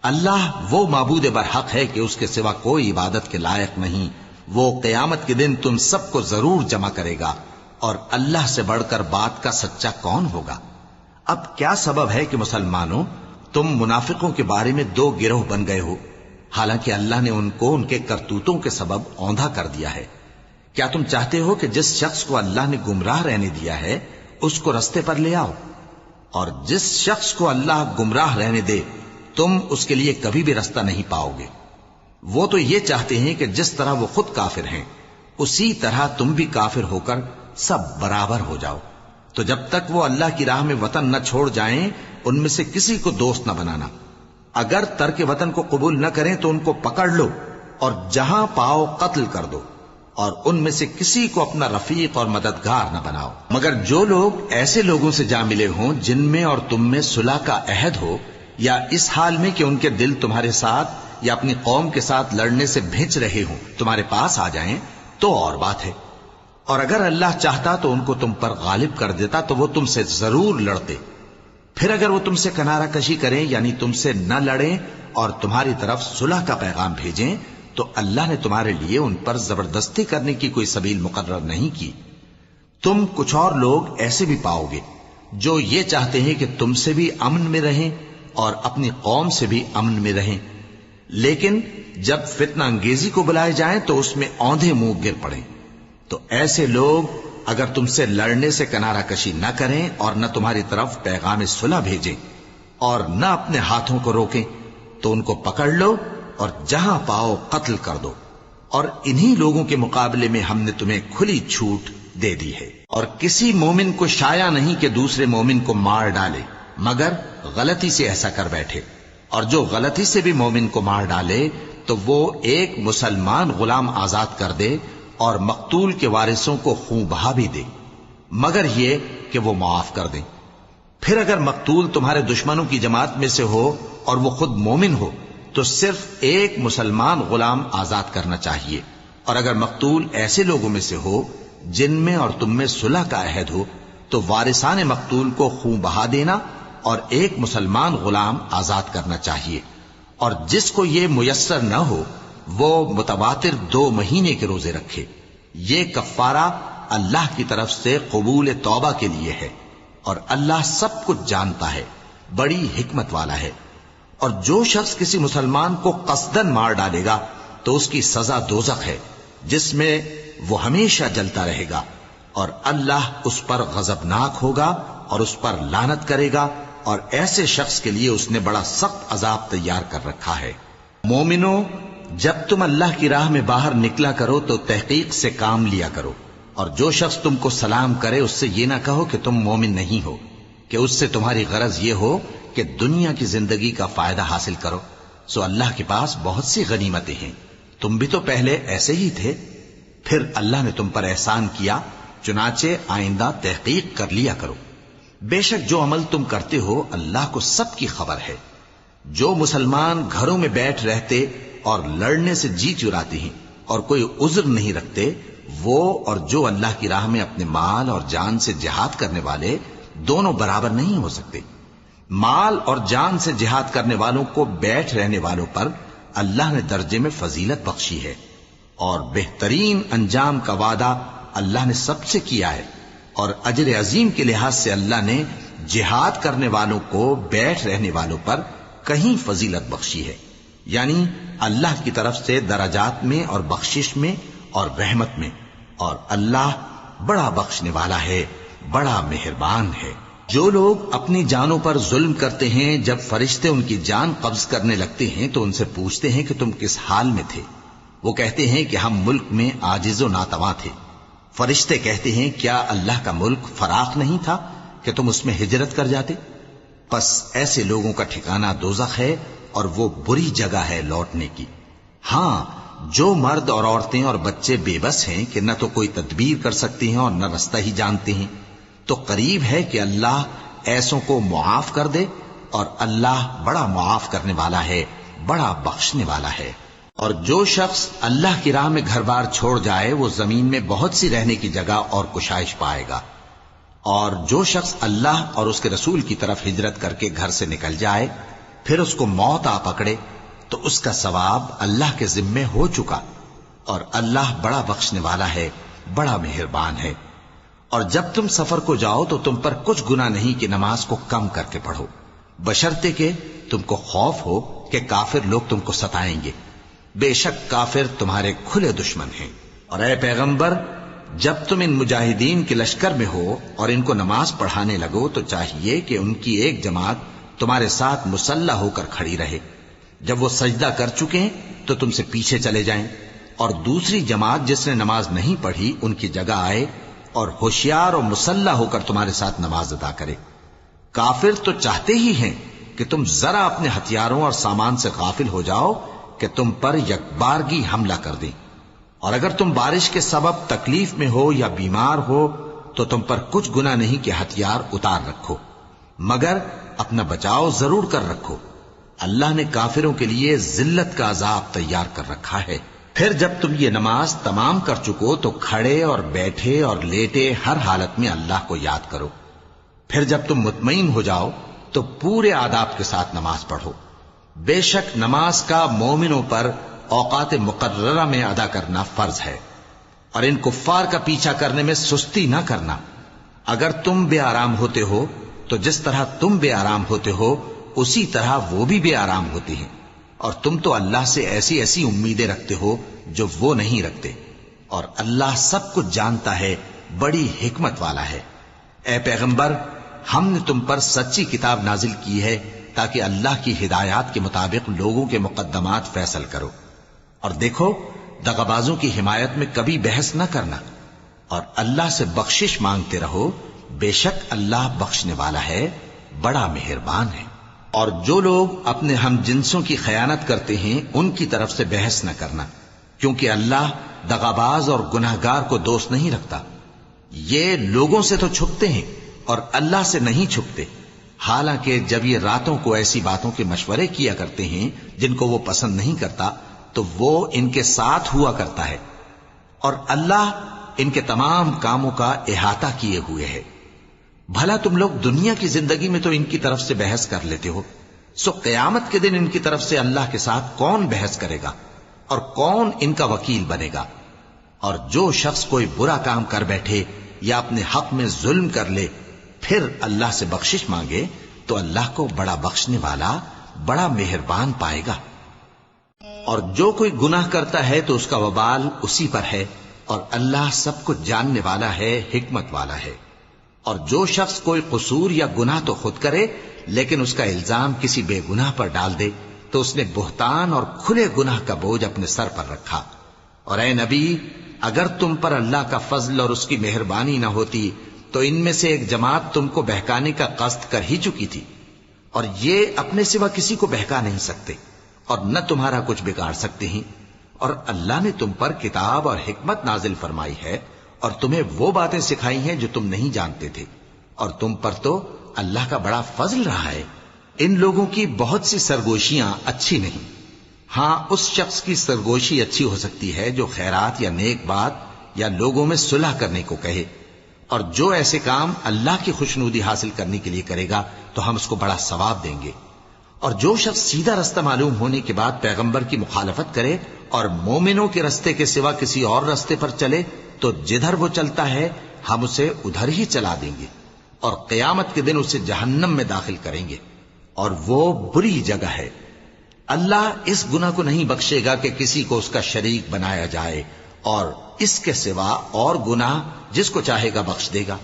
اللہ وہ معبود برحق ہے کہ اس کے سوا کوئی عبادت کے لائق نہیں، وہ قیامت کے دن تم سب کو ضرور جمع کرے گا، اور اللہ سے بڑھ کر بات کا سچا کون ہوگا؟ اب کیا سبب ہے کہ مسلمانوں تم منافقوں کے بارے میں دو گروہ بن گئے ہو، حالانکہ اللہ نے ان کو ان کے کرتوتوں کے سبب اوندھا کر دیا ہے؟ کیا تم چاہتے ہو کہ جس شخص کو اللہ نے گمراہ رہنے دیا ہے اس کو رستے پر لے آؤ، اور جس شخص کو اللہ گمراہ رہنے دے تم اس کے لیے کبھی بھی رستہ نہیں پاؤ گے؟ وہ تو یہ چاہتے ہیں کہ جس طرح وہ خود کافر ہیں اسی طرح تم بھی کافر ہو کر سب برابر ہو جاؤ۔ تو جب تک وہ اللہ کی راہ میں وطن نہ چھوڑ جائیں ان میں سے کسی کو دوست نہ بنانا، اگر ترک وطن کو قبول نہ کریں تو ان کو پکڑ لو اور جہاں پاؤ قتل کر دو، اور ان میں سے کسی کو اپنا رفیق اور مددگار نہ بناؤ، مگر جو لوگ ایسے لوگوں سے جا ملے ہوں جن میں اور تم میں صلح کا عہد ہو، یا اس حال میں کہ ان کے دل تمہارے ساتھ یا اپنی قوم کے ساتھ لڑنے سے بھج رہے ہوں تمہارے پاس آ جائیں تو اور بات ہے، اور اگر اللہ چاہتا تو ان کو تم پر غالب کر دیتا تو وہ تم سے ضرور لڑتے۔ پھر اگر وہ تم سے کنارہ کشی کریں یعنی تم سے نہ لڑیں اور تمہاری طرف صلح کا پیغام بھیجیں تو اللہ نے تمہارے لیے ان پر زبردستی کرنے کی کوئی سبیل مقرر نہیں کی۔ تم کچھ اور لوگ ایسے بھی پاؤ گے جو یہ چاہتے ہیں کہ تم سے بھی امن میں رہیں اور اپنی قوم سے بھی امن میں رہیں، لیکن جب فتنہ انگیزی کو بلائے جائیں تو اس میں اوندھے منہ گر پڑیں۔ تو ایسے لوگ اگر تم سے لڑنے سے کنارہ کشی نہ کریں اور نہ تمہاری طرف پیغام صلح بھیجیں اور نہ اپنے ہاتھوں کو روکیں تو ان کو پکڑ لو اور جہاں پاؤ قتل کر دو، اور انہی لوگوں کے مقابلے میں ہم نے تمہیں کھلی چھوٹ دے دی ہے۔ اور کسی مومن کو شایع نہیں کہ دوسرے مومن کو مار ڈالے مگر غلطی سے ایسا کر بیٹھے، اور جو غلطی سے بھی مومن کو مار ڈالے تو وہ ایک مسلمان غلام آزاد کر دے اور مقتول کے وارثوں کو خون بہا بھی دے، مگر یہ کہ وہ معاف کر دیں۔ پھر اگر مقتول تمہارے دشمنوں کی جماعت میں سے ہو اور وہ خود مومن ہو تو صرف ایک مسلمان غلام آزاد کرنا چاہیے، اور اگر مقتول ایسے لوگوں میں سے ہو جن میں اور تم میں صلح کا عہد ہو تو وارثان مقتول کو خون بہا دینا اور ایک مسلمان غلام آزاد کرنا چاہیے، اور جس کو یہ میسر نہ ہو وہ متواتر 2 مہینے کے روزے رکھے۔ یہ کفارہ اللہ کی طرف سے قبول توبہ کے لیے ہے، اور اللہ سب کچھ جانتا ہے، بڑی حکمت والا ہے۔ اور جو شخص کسی مسلمان کو قصدن مار ڈالے گا تو اس کی سزا دوزخ ہے جس میں وہ ہمیشہ جلتا رہے گا، اور اللہ اس پر غضبناک ہوگا اور اس پر لعنت کرے گا، اور ایسے شخص کے لیے اس نے بڑا سخت عذاب تیار کر رکھا ہے۔ مومنو، جب تم اللہ کی راہ میں باہر نکلا کرو تو تحقیق سے کام لیا کرو، اور جو شخص تم کو سلام کرے اس سے یہ نہ کہو کہ تم مومن نہیں ہو، کہ اس سے تمہاری غرض یہ ہو کہ دنیا کی زندگی کا فائدہ حاصل کرو۔ سو اللہ کے پاس بہت سی غنیمتیں ہیں، تم بھی تو پہلے ایسے ہی تھے، پھر اللہ نے تم پر احسان کیا، چنانچہ آئندہ تحقیق کر لیا کرو۔ بے شک جو عمل تم کرتے ہو اللہ کو سب کی خبر ہے۔ جو مسلمان گھروں میں بیٹھ رہتے اور لڑنے سے جی چراتے ہیں اور کوئی عذر نہیں رکھتے، وہ اور جو اللہ کی راہ میں اپنے مال اور جان سے جہاد کرنے والے دونوں برابر نہیں ہو سکتے۔ مال اور جان سے جہاد کرنے والوں کو بیٹھ رہنے والوں پر اللہ نے درجے میں فضیلت بخشی ہے، اور بہترین انجام کا وعدہ اللہ نے سب سے کیا ہے، اور اجر عظیم کے لحاظ سے اللہ نے جہاد کرنے والوں کو بیٹھ رہنے والوں پر کہیں فضیلت بخشی ہے، یعنی اللہ کی طرف سے درجات میں اور بخشش میں اور رحمت میں، اور اللہ بڑا بخشنے والا ہے، بڑا مہربان ہے۔ جو لوگ اپنی جانوں پر ظلم کرتے ہیں، جب فرشتے ان کی جان قبض کرنے لگتے ہیں تو ان سے پوچھتے ہیں کہ تم کس حال میں تھے؟ وہ کہتے ہیں کہ ہم ملک میں عاجز و ناتواں تھے۔ فرشتے کہتے ہیں کیا اللہ کا ملک فراخ نہیں تھا کہ تم اس میں ہجرت کر جاتے؟ پس ایسے لوگوں کا ٹھکانہ دوزخ ہے، اور وہ بری جگہ ہے لوٹنے کی۔ ہاں، جو مرد اور عورتیں اور بچے بے بس ہیں کہ نہ تو کوئی تدبیر کر سکتے ہیں اور نہ رستہ ہی جانتے ہیں، تو قریب ہے کہ اللہ ایسوں کو معاف کر دے، اور اللہ بڑا معاف کرنے والا ہے، بڑا بخشنے والا ہے۔ اور جو شخص اللہ کی راہ میں گھر بار چھوڑ جائے وہ زمین میں بہت سی رہنے کی جگہ اور کشائش پائے گا، اور جو شخص اللہ اور اس کے رسول کی طرف ہجرت کر کے گھر سے نکل جائے پھر اس کو موت آ پکڑے تو اس کا ثواب اللہ کے ذمے ہو چکا، اور اللہ بڑا بخشنے والا ہے، بڑا مہربان ہے۔ اور جب تم سفر کو جاؤ تو تم پر کچھ گناہ نہیں کہ نماز کو کم کر کے پڑھو، بشرطے کہ تم کو خوف ہو کہ کافر لوگ تم کو ستائیں گے، بے شک کافر تمہارے کھلے دشمن ہیں۔ اور اے پیغمبر، جب تم ان مجاہدین کے لشکر میں ہو اور ان کو نماز پڑھانے لگو تو چاہیے کہ ان کی ایک جماعت تمہارے ساتھ مسلح ہو کر کھڑی رہے، جب وہ سجدہ کر چکے ہیں تو تم سے پیچھے چلے جائیں، اور دوسری جماعت جس نے نماز نہیں پڑھی ان کی جگہ آئے اور ہوشیار اور مسلح ہو کر تمہارے ساتھ نماز ادا کرے۔ کافر تو چاہتے ہی ہیں کہ تم ذرا اپنے ہتھیاروں اور سامان سے غافل ہو جاؤ کہ تم پر یکبارگی حملہ کر دیں، اور اگر تم بارش کے سبب تکلیف میں ہو یا بیمار ہو تو تم پر کچھ گناہ نہیں کہ ہتھیار اتار رکھو، مگر اپنا بچاؤ ضرور کر رکھو۔ اللہ نے کافروں کے لیے ذلت کا عذاب تیار کر رکھا ہے۔ پھر جب تم یہ نماز تمام کر چکو تو کھڑے اور بیٹھے اور لیٹے ہر حالت میں اللہ کو یاد کرو۔ پھر جب تم مطمئن ہو جاؤ تو پورے آداب کے ساتھ نماز پڑھو۔ بے شک نماز کا مومنوں پر اوقات مقررہ میں ادا کرنا فرض ہے، اور ان کفار کا پیچھا کرنے میں سستی نہ کرنا۔ اگر تم بے آرام ہوتے ہو تو جس طرح تم بے آرام ہوتے ہو اسی طرح وہ بھی بے آرام ہوتے ہیں، اور تم تو اللہ سے ایسی ایسی امیدیں رکھتے ہو جو وہ نہیں رکھتے، اور اللہ سب کچھ جانتا ہے، بڑی حکمت والا ہے۔ اے پیغمبر، ہم نے تم پر سچی کتاب نازل کی ہے تاکہ اللہ کی ہدایات کے مطابق لوگوں کے مقدمات فیصل کرو، اور دیکھو دغابازوں کی حمایت میں کبھی بحث نہ کرنا، اور اللہ سے بخشش مانگتے رہو، بے شک اللہ بخشنے والا ہے، بڑا مہربان ہے۔ اور جو لوگ اپنے ہم جنسوں کی خیانت کرتے ہیں ان کی طرف سے بحث نہ کرنا، کیونکہ اللہ دغاباز اور گناہگار کو دوست نہیں رکھتا۔ یہ لوگوں سے تو چھپتے ہیں اور اللہ سے نہیں چھپتے، حالانکہ جب یہ راتوں کو ایسی باتوں کے مشورے کیا کرتے ہیں جن کو وہ پسند نہیں کرتا تو وہ ان کے ساتھ ہوا کرتا ہے، اور اللہ ان کے تمام کاموں کا احاطہ کیے ہوئے ہے۔ بھلا تم لوگ دنیا کی زندگی میں تو ان کی طرف سے بحث کر لیتے ہو، سو قیامت کے دن ان کی طرف سے اللہ کے ساتھ کون بحث کرے گا اور کون ان کا وکیل بنے گا؟ اور جو شخص کوئی برا کام کر بیٹھے یا اپنے حق میں ظلم کر لے پھر اللہ سے بخشش مانگے تو اللہ کو بڑا بخشنے والا، بڑا مہربان پائے گا۔ اور جو کوئی گناہ کرتا ہے تو اس کا وبال اسی پر ہے، اور اللہ سب کچھ جاننے والا ہے، حکمت والا ہے۔ اور جو شخص کوئی قصور یا گناہ تو خود کرے لیکن اس کا الزام کسی بے گناہ پر ڈال دے تو اس نے بہتان اور کھلے گناہ کا بوجھ اپنے سر پر رکھا۔ اور اے نبی، اگر تم پر اللہ کا فضل اور اس کی مہربانی نہ ہوتی تو ان میں سے ایک جماعت تم کو بہکانے کا قصد کر ہی چکی تھی، اور یہ اپنے سوا کسی کو بہکا نہیں سکتے اور نہ تمہارا کچھ بگاڑ سکتے ہیں۔ اور اللہ نے تم پر کتاب اور حکمت نازل فرمائی ہے اور تمہیں وہ باتیں سکھائی ہیں جو تم نہیں جانتے تھے، اور تم پر تو اللہ کا بڑا فضل رہا ہے۔ ان لوگوں کی بہت سی سرگوشیاں اچھی نہیں، ہاں اس شخص کی سرگوشی اچھی ہو سکتی ہے جو خیرات یا نیک بات یا لوگوں میں صلح کرنے کو کہے، اور جو ایسے کام اللہ کی خوشنودی حاصل کرنے کے لیے کرے گا تو ہم اس کو بڑا ثواب دیں گے۔ اور جو شخص سیدھا رستہ معلوم ہونے کے بعد پیغمبر کی مخالفت کرے اور مومنوں کے رستے کے سوا کسی اور رستے پر چلے تو جدھر وہ چلتا ہے ہم اسے ادھر ہی چلا دیں گے اور قیامت کے دن اسے جہنم میں داخل کریں گے، اور وہ بری جگہ ہے۔ اللہ اس گناہ کو نہیں بخشے گا کہ کسی کو اس کا شریک بنایا جائے، اور اس کے سوا اور گناہ جس کو چاہے گا بخش دے گا،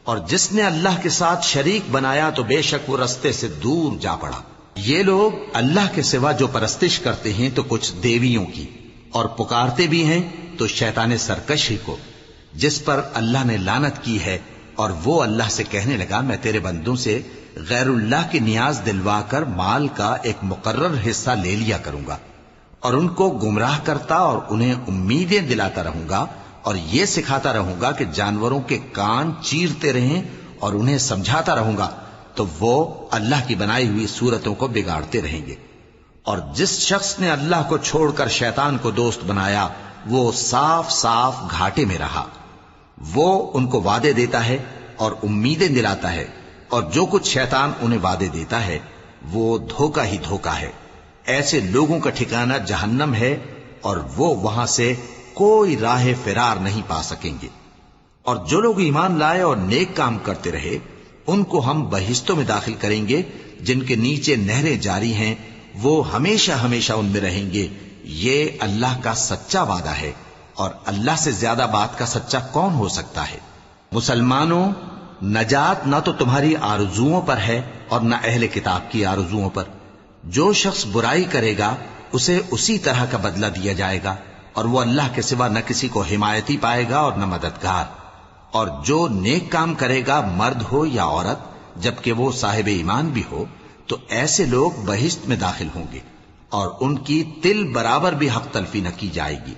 اور جس نے اللہ کے ساتھ شریک بنایا تو بے شک وہ رستے سے دور جا پڑا۔ یہ لوگ اللہ کے سوا جو پرستش کرتے ہیں تو کچھ دیویوں کی، اور پکارتے بھی ہیں تو شیطان سرکش ہی کو، جس پر اللہ نے لعنت کی ہے، اور وہ اللہ سے کہنے لگا میں تیرے بندوں سے غیر اللہ کی نیاز دلوا کر مال کا ایک مقرر حصہ لے لیا کروں گا، اور ان کو گمراہ کرتا اور انہیں امیدیں دلاتا رہوں گا، اور یہ سکھاتا رہوں گا کہ جانوروں کے کان چیرتے رہیں، اور انہیں سمجھاتا رہوں گا تو وہ اللہ کی بنائی ہوئی صورتوں کو بگاڑتے رہیں گے۔ اور جس شخص نے اللہ کو چھوڑ کر شیطان کو دوست بنایا وہ صاف صاف گھاٹے میں رہا۔ وہ ان کو وعدے دیتا ہے اور امیدیں دلاتا ہے، اور جو کچھ شیطان انہیں وعدے دیتا ہے وہ دھوکہ ہی دھوکہ ہے۔ ایسے لوگوں کا ٹھکانہ جہنم ہے، اور وہ وہاں سے کوئی راہ فرار نہیں پا سکیں گے۔ اور جو لوگ ایمان لائے اور نیک کام کرتے رہے ان کو ہم بہشتوں میں داخل کریں گے جن کے نیچے نہریں جاری ہیں، وہ ہمیشہ ہمیشہ ان میں رہیں گے۔ یہ اللہ کا سچا وعدہ ہے، اور اللہ سے زیادہ بات کا سچا کون ہو سکتا ہے؟ مسلمانوں، نجات نہ تو تمہاری آرزوؤں پر ہے اور نہ اہل کتاب کی آرزوؤں پر۔ جو شخص برائی کرے گا اسے اسی طرح کا بدلہ دیا جائے گا، اور وہ اللہ کے سوا نہ کسی کو حمایتی پائے گا اور نہ مددگار۔ اور جو نیک کام کرے گا مرد ہو یا عورت جبکہ وہ صاحب ایمان بھی ہو تو ایسے لوگ بہشت میں داخل ہوں گے، اور ان کی تل برابر بھی حق تلفی نہ کی جائے گی۔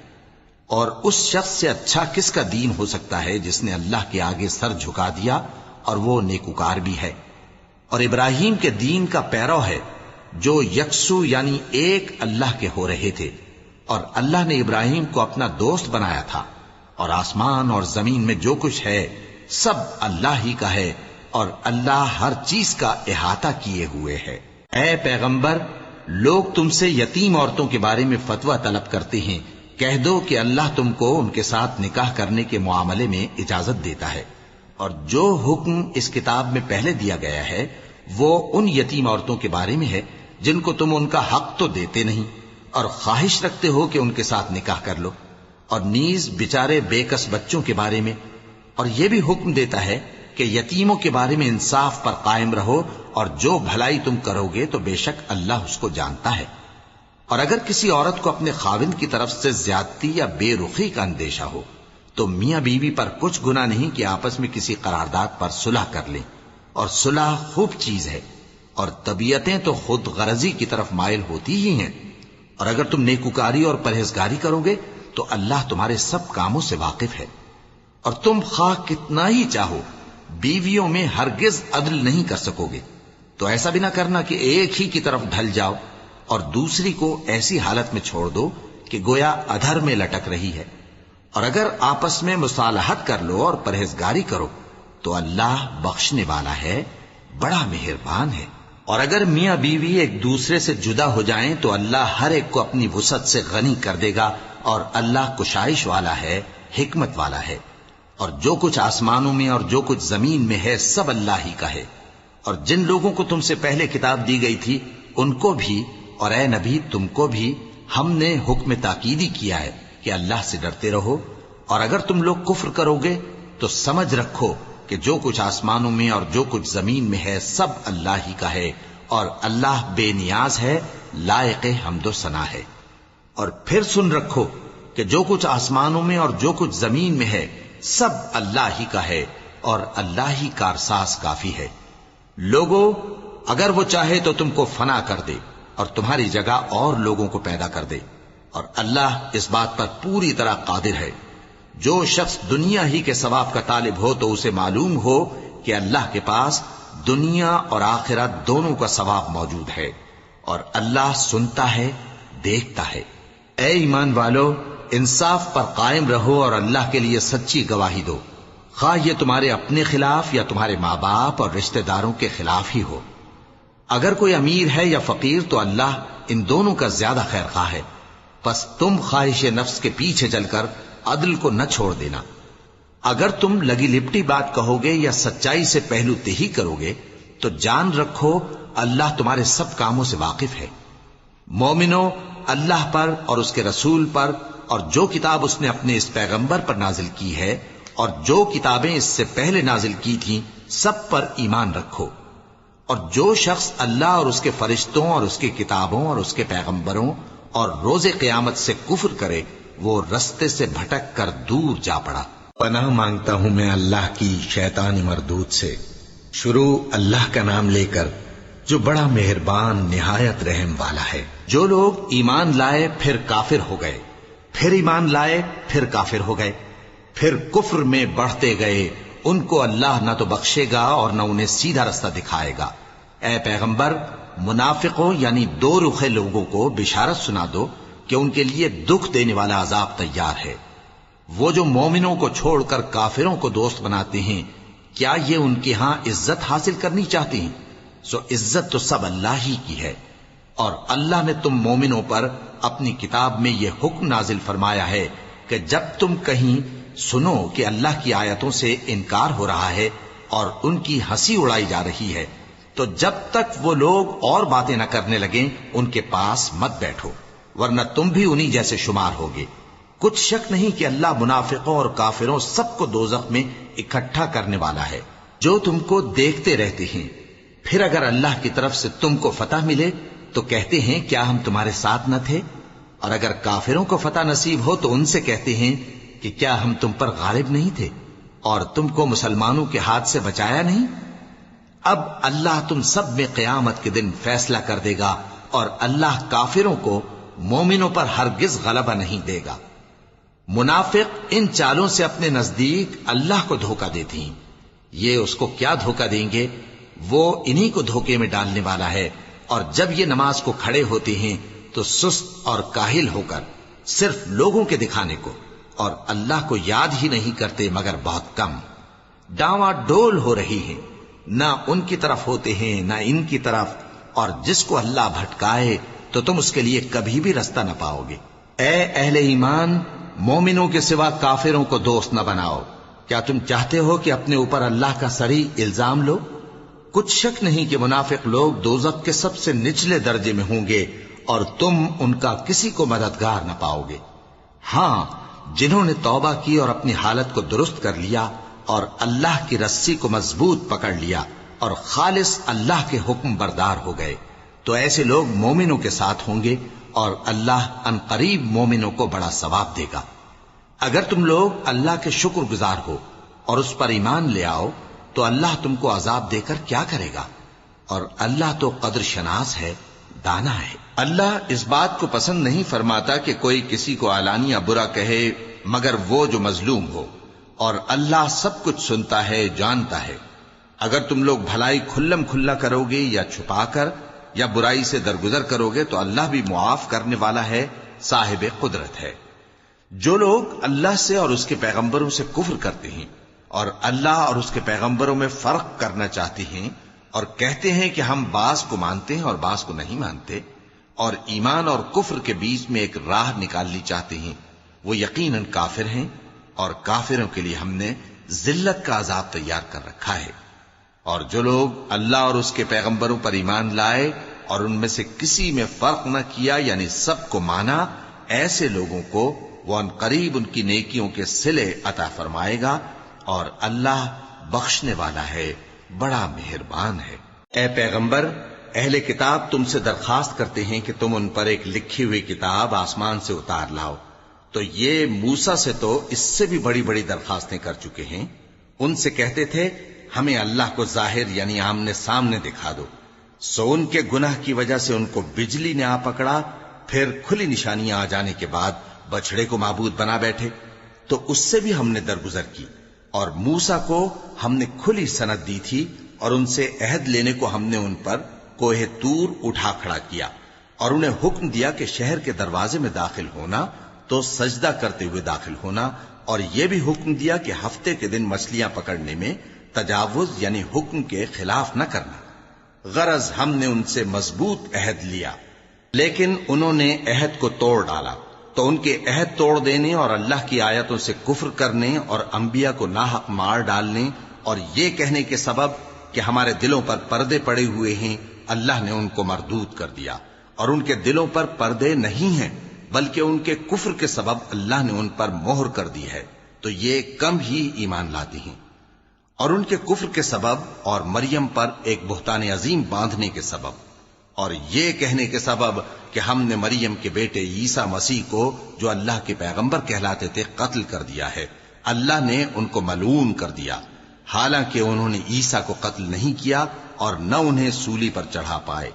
اور اس شخص سے اچھا کس کا دین ہو سکتا ہے جس نے اللہ کے آگے سر جھکا دیا اور وہ نیکوکار بھی ہے، اور ابراہیم کے دین کا پیرو ہے جو یکسو یعنی ایک اللہ کے ہو رہے تھے، اور اللہ نے ابراہیم کو اپنا دوست بنایا تھا۔ اور آسمان اور زمین میں جو کچھ ہے سب اللہ ہی کا ہے، اور اللہ ہر چیز کا احاطہ کیے ہوئے ہے۔ اے پیغمبر، لوگ تم سے یتیم عورتوں کے بارے میں فتویٰ طلب کرتے ہیں، کہہ دو کہ اللہ تم کو ان کے ساتھ نکاح کرنے کے معاملے میں اجازت دیتا ہے، اور جو حکم اس کتاب میں پہلے دیا گیا ہے وہ ان یتیم عورتوں کے بارے میں ہے جن کو تم ان کا حق تو دیتے نہیں، اور خواہش رکھتے ہو کہ ان کے ساتھ نکاح کر لو، اور نیز بیچارے بے کس بچوں کے بارے میں، اور یہ بھی حکم دیتا ہے کہ یتیموں کے بارے میں انصاف پر قائم رہو، اور جو بھلائی تم کرو گے تو بے شک اللہ اس کو جانتا ہے۔ اور اگر کسی عورت کو اپنے خاوند کی طرف سے زیادتی یا بے رخی کا اندیشہ ہو تو میاں بیوی پر کچھ گناہ نہیں کہ آپس میں کسی قرارداد پر صلح کر لیں، اور صلح خوب چیز ہے، اور طبیعتیں تو خود غرضی کی طرف مائل ہوتی ہی ہیں۔ اور اگر تم نیکوکاری اور پرہیزگاری کرو گے تو اللہ تمہارے سب کاموں سے واقف ہے۔ اور تم خواہ کتنا ہی چاہو بیویوں میں ہرگز عدل نہیں کر سکو گے، تو ایسا بھی نہ کرنا کہ ایک ہی کی طرف ڈھل جاؤ اور دوسری کو ایسی حالت میں چھوڑ دو کہ گویا ادھر میں لٹک رہی ہے۔ اور اگر آپس میں مصالحت کر لو اور پرہیزگاری کرو تو اللہ بخشنے والا ہے، بڑا مہربان ہے۔ اور اگر میاں بیوی ایک دوسرے سے جدا ہو جائیں تو اللہ ہر ایک کو اپنی وسعت سے غنی کر دے گا، اور اللہ کشائش والا ہے، حکمت والا ہے۔ اور جو کچھ آسمانوں میں اور جو کچھ زمین میں ہے سب اللہ ہی کا ہے۔ اور جن لوگوں کو تم سے پہلے کتاب دی گئی تھی ان کو بھی اور اے نبی تم کو بھی ہم نے حکم تاکیدی کیا ہے کہ اللہ سے ڈرتے رہو، اور اگر تم لوگ کفر کرو گے تو سمجھ رکھو کہ جو کچھ آسمانوں میں اور جو کچھ زمین میں ہے سب اللہ ہی کا ہے، اور اللہ بے نیاز ہے، لائق حمد و ثنا ہے۔ اور پھر سن رکھو کہ جو کچھ آسمانوں میں اور جو کچھ زمین میں ہے سب اللہ ہی کا ہے، اور اللہ ہی کارساز کافی ہے۔ لوگو، اگر وہ چاہے تو تم کو فنا کر دے اور تمہاری جگہ اور لوگوں کو پیدا کر دے، اور اللہ اس بات پر پوری طرح قادر ہے۔ جو شخص دنیا ہی کے ثواب کا طالب ہو تو اسے معلوم ہو کہ اللہ کے پاس دنیا اور آخرت دونوں کا ثواب موجود ہے، اور اللہ سنتا ہے، دیکھتا ہے۔ اے ایمان والو، انصاف پر قائم رہو اور اللہ کے لیے سچی گواہی دو، خواہ یہ تمہارے اپنے خلاف یا تمہارے ماں باپ اور رشتہ داروں کے خلاف ہی ہو۔ اگر کوئی امیر ہے یا فقیر تو اللہ ان دونوں کا زیادہ خیر خواہ ہے، پس تم خواہش نفس کے پیچھے چل کر عدل کو نہ چھوڑ دینا۔ اگر تم لگی لپٹی بات کہو گے یا سچائی سے پہلو تہی کرو گے تو جان رکھو اللہ تمہارے سب کاموں سے واقف ہے۔ مومنو، اللہ پر اور اس کے رسول پر اور جو کتاب اس نے اپنے اس پیغمبر پر نازل کی ہے اور جو کتابیں اس سے پہلے نازل کی تھیں سب پر ایمان رکھو، اور جو شخص اللہ اور اس کے فرشتوں اور اس کی کتابوں اور اس کے پیغمبروں اور روز قیامت سے کفر کرے وہ رستے سے بھٹک کر دور جا پڑا۔ پناہ مانگتا ہوں میں اللہ کی شیطان مردود سے۔ شروع اللہ کا نام لے کر جو بڑا مہربان نہایت رحم والا ہے۔ جو لوگ ایمان لائے پھر کافر ہو گئے، پھر ایمان لائے پھر کافر ہو گئے، پھر کفر میں بڑھتے گئے، ان کو اللہ نہ تو بخشے گا اور نہ انہیں سیدھا رستہ دکھائے گا۔ اے پیغمبر، منافقوں یعنی دو رخے لوگوں کو بشارت سنا دو کہ ان کے لیے دکھ دینے والا عذاب تیار ہے۔ وہ جو مومنوں کو چھوڑ کر کافروں کو دوست بناتے ہیں، کیا یہ ان کے ہاں عزت حاصل کرنی چاہتے ہیں؟ سو عزت تو سب اللہ ہی کی ہے، اور اللہ نے تم مومنوں پر اپنی کتاب میں یہ حکم نازل فرمایا ہے کہ جب تم کہیں سنو کہ اللہ کی آیتوں سے انکار ہو رہا ہے اور ان کی ہنسی اڑائی جا رہی ہے تو جب تک وہ لوگ اور باتیں نہ کرنے لگیں ان کے پاس مت بیٹھو، ورنہ تم بھی انہی جیسے شمار ہوگے۔ کچھ شک نہیں کہ اللہ منافقوں اور کافروں سب کو دوزخ میں اکٹھا کرنے والا ہے۔ جو تم کو دیکھتے رہتے ہیں، پھر اگر اللہ کی طرف سے تم کو فتح ملے تو کہتے ہیں کیا ہم تمہارے ساتھ نہ تھے، اور اگر کافروں کو فتح نصیب ہو تو ان سے کہتے ہیں کہ کیا ہم تم پر غالب نہیں تھے اور تم کو مسلمانوں کے ہاتھ سے بچایا نہیں؟ اب اللہ تم سب میں قیامت کے دن فیصلہ کر دے گا، اور اللہ کافروں کو مومنوں پر ہرگز غلبہ نہیں دے گا۔ منافق ان چالوں سے اپنے نزدیک اللہ کو دھوکہ دیتی ہیں، یہ اس کو کیا دھوکہ دیں گے؟ وہ انہی کو دھوکے میں ڈالنے والا ہے، اور جب یہ نماز کو کھڑے ہوتے ہیں تو سست اور کاہل ہو کر صرف لوگوں کے دکھانے کو، اور اللہ کو یاد ہی نہیں کرتے مگر بہت کم۔ ڈاواں ڈول ہو رہی ہیں، نہ ان کی طرف ہوتے ہیں نہ ان کی طرف، اور جس کو اللہ بھٹکائے تو تم اس کے لیے کبھی بھی رستہ نہ پاؤ گے۔ اے اہل ایمان، مومنوں کے سوا کافروں کو دوست نہ بناؤ۔ کیا تم چاہتے ہو کہ اپنے اوپر اللہ کا صریح الزام لو؟ کچھ شک نہیں کہ منافق لوگ دوزخ کے سب سے نچلے درجے میں ہوں گے، اور تم ان کا کسی کو مددگار نہ پاؤ گے۔ ہاں، جنہوں نے توبہ کی اور اپنی حالت کو درست کر لیا اور اللہ کی رسی کو مضبوط پکڑ لیا اور خالص اللہ کے حکم بردار ہو گئے تو ایسے لوگ مومنوں کے ساتھ ہوں گے، اور اللہ ان قریب مومنوں کو بڑا ثواب دے گا۔ اگر تم لوگ اللہ کے شکر گزار ہو اور اس پر ایمان لے آؤ تو اللہ تم کو عذاب دے کر کیا کرے گا، اور اللہ تو قدر شناس ہے، دانا ہے۔ اللہ اس بات کو پسند نہیں فرماتا کہ کوئی کسی کو علانیہ برا کہے مگر وہ جو مظلوم ہو، اور اللہ سب کچھ سنتا ہے، جانتا ہے۔ اگر تم لوگ بھلائی کھلم کھلا کرو گے یا چھپا کر یا برائی سے درگزر کرو گے تو اللہ بھی معاف کرنے والا ہے، صاحب قدرت ہے۔ جو لوگ اللہ سے اور اس کے پیغمبروں سے کفر کرتے ہیں اور اللہ اور اس کے پیغمبروں میں فرق کرنا چاہتے ہیں اور کہتے ہیں کہ ہم بعض کو مانتے ہیں اور بعض کو نہیں مانتے، اور ایمان اور کفر کے بیچ میں ایک راہ نکالنی چاہتے ہیں، وہ یقیناً کافر ہیں، اور کافروں کے لیے ہم نے ذلت کا عذاب تیار کر رکھا ہے۔ اور جو لوگ اللہ اور اس کے پیغمبروں پر ایمان لائے اور ان میں سے کسی میں فرق نہ کیا یعنی سب کو مانا، ایسے لوگوں کو وہ ان قریب ان کی نیکیوں کے صلے عطا فرمائے گا، اور اللہ بخشنے والا ہے، بڑا مہربان ہے۔ اے پیغمبر، اہل کتاب تم سے درخواست کرتے ہیں کہ تم ان پر ایک لکھی ہوئی کتاب آسمان سے اتار لاؤ، تو یہ موسیٰ سے تو اس سے بھی بڑی بڑی درخواستیں کر چکے ہیں۔ ان سے کہتے تھے ہمیں اللہ کو ظاہر یعنی آمنے سامنے دکھا دو، سو ان کے گناہ کی وجہ سے ان کو بجلی نے آ پکڑا، پھر کھلی نشانیاں آ جانے کے بعد بچڑے کو معبود بنا بیٹھے، تو اس سے بھی ہم نے درگزر کی، اور موسیٰ کو ہم نے کھلی سند دی تھی، اور ان سے عہد لینے کو ہم نے ان پر کوہ طور اٹھا کھڑا کیا، اور انہیں حکم دیا کہ شہر کے دروازے میں داخل ہونا تو سجدہ کرتے ہوئے داخل ہونا، اور یہ بھی حکم دیا کہ ہفتے کے دن مچھلیاں پکڑنے میں تجاوز یعنی حکم کے خلاف نہ کرنا۔ غرض ہم نے ان سے مضبوط عہد لیا، لیکن انہوں نے عہد کو توڑ ڈالا، تو ان کے عہد توڑ دینے اور اللہ کی آیتوں سے کفر کرنے اور انبیاء کو ناحق مار ڈالنے اور یہ کہنے کے سبب کہ ہمارے دلوں پر پردے پڑے ہوئے ہیں، اللہ نے ان کو مردود کر دیا، اور ان کے دلوں پر پردے نہیں ہیں بلکہ ان کے کفر کے سبب اللہ نے ان پر مہر کر دی ہے، تو یہ کم ہی ایمان لاتے ہیں۔ اور ان کے کفر کے سبب اور مریم پر ایک بہتان عظیم باندھنے کے سبب اور یہ کہنے کے سبب کہ ہم نے مریم کے بیٹے عیسیٰ مسیح کو جو اللہ کے پیغمبر کہلاتے تھے قتل کر دیا ہے، اللہ نے ان کو ملعون کر دیا، حالانکہ انہوں نے عیسیٰ کو قتل نہیں کیا اور نہ انہیں سولی پر چڑھا پائے،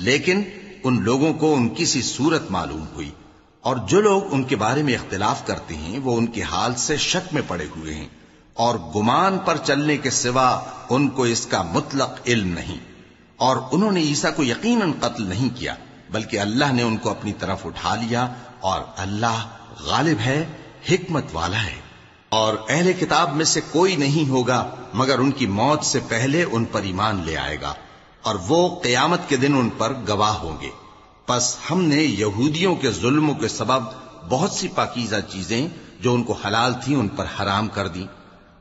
لیکن ان لوگوں کو ان کی سی صورت معلوم ہوئی، اور جو لوگ ان کے بارے میں اختلاف کرتے ہیں وہ ان کے حال سے شک میں پڑے ہوئے ہیں، اور گمان پر چلنے کے سوا ان کو اس کا مطلق علم نہیں، اور انہوں نے عیسیٰ کو یقیناً قتل نہیں کیا بلکہ اللہ نے ان کو اپنی طرف اٹھا لیا، اور اللہ غالب ہے، حکمت والا ہے۔ اور اہل کتاب میں سے کوئی نہیں ہوگا مگر ان کی موت سے پہلے ان پر ایمان لے آئے گا، اور وہ قیامت کے دن ان پر گواہ ہوں گے۔ پس ہم نے یہودیوں کے ظلموں کے سبب بہت سی پاکیزہ چیزیں جو ان کو حلال تھیں ان پر حرام کر دیں،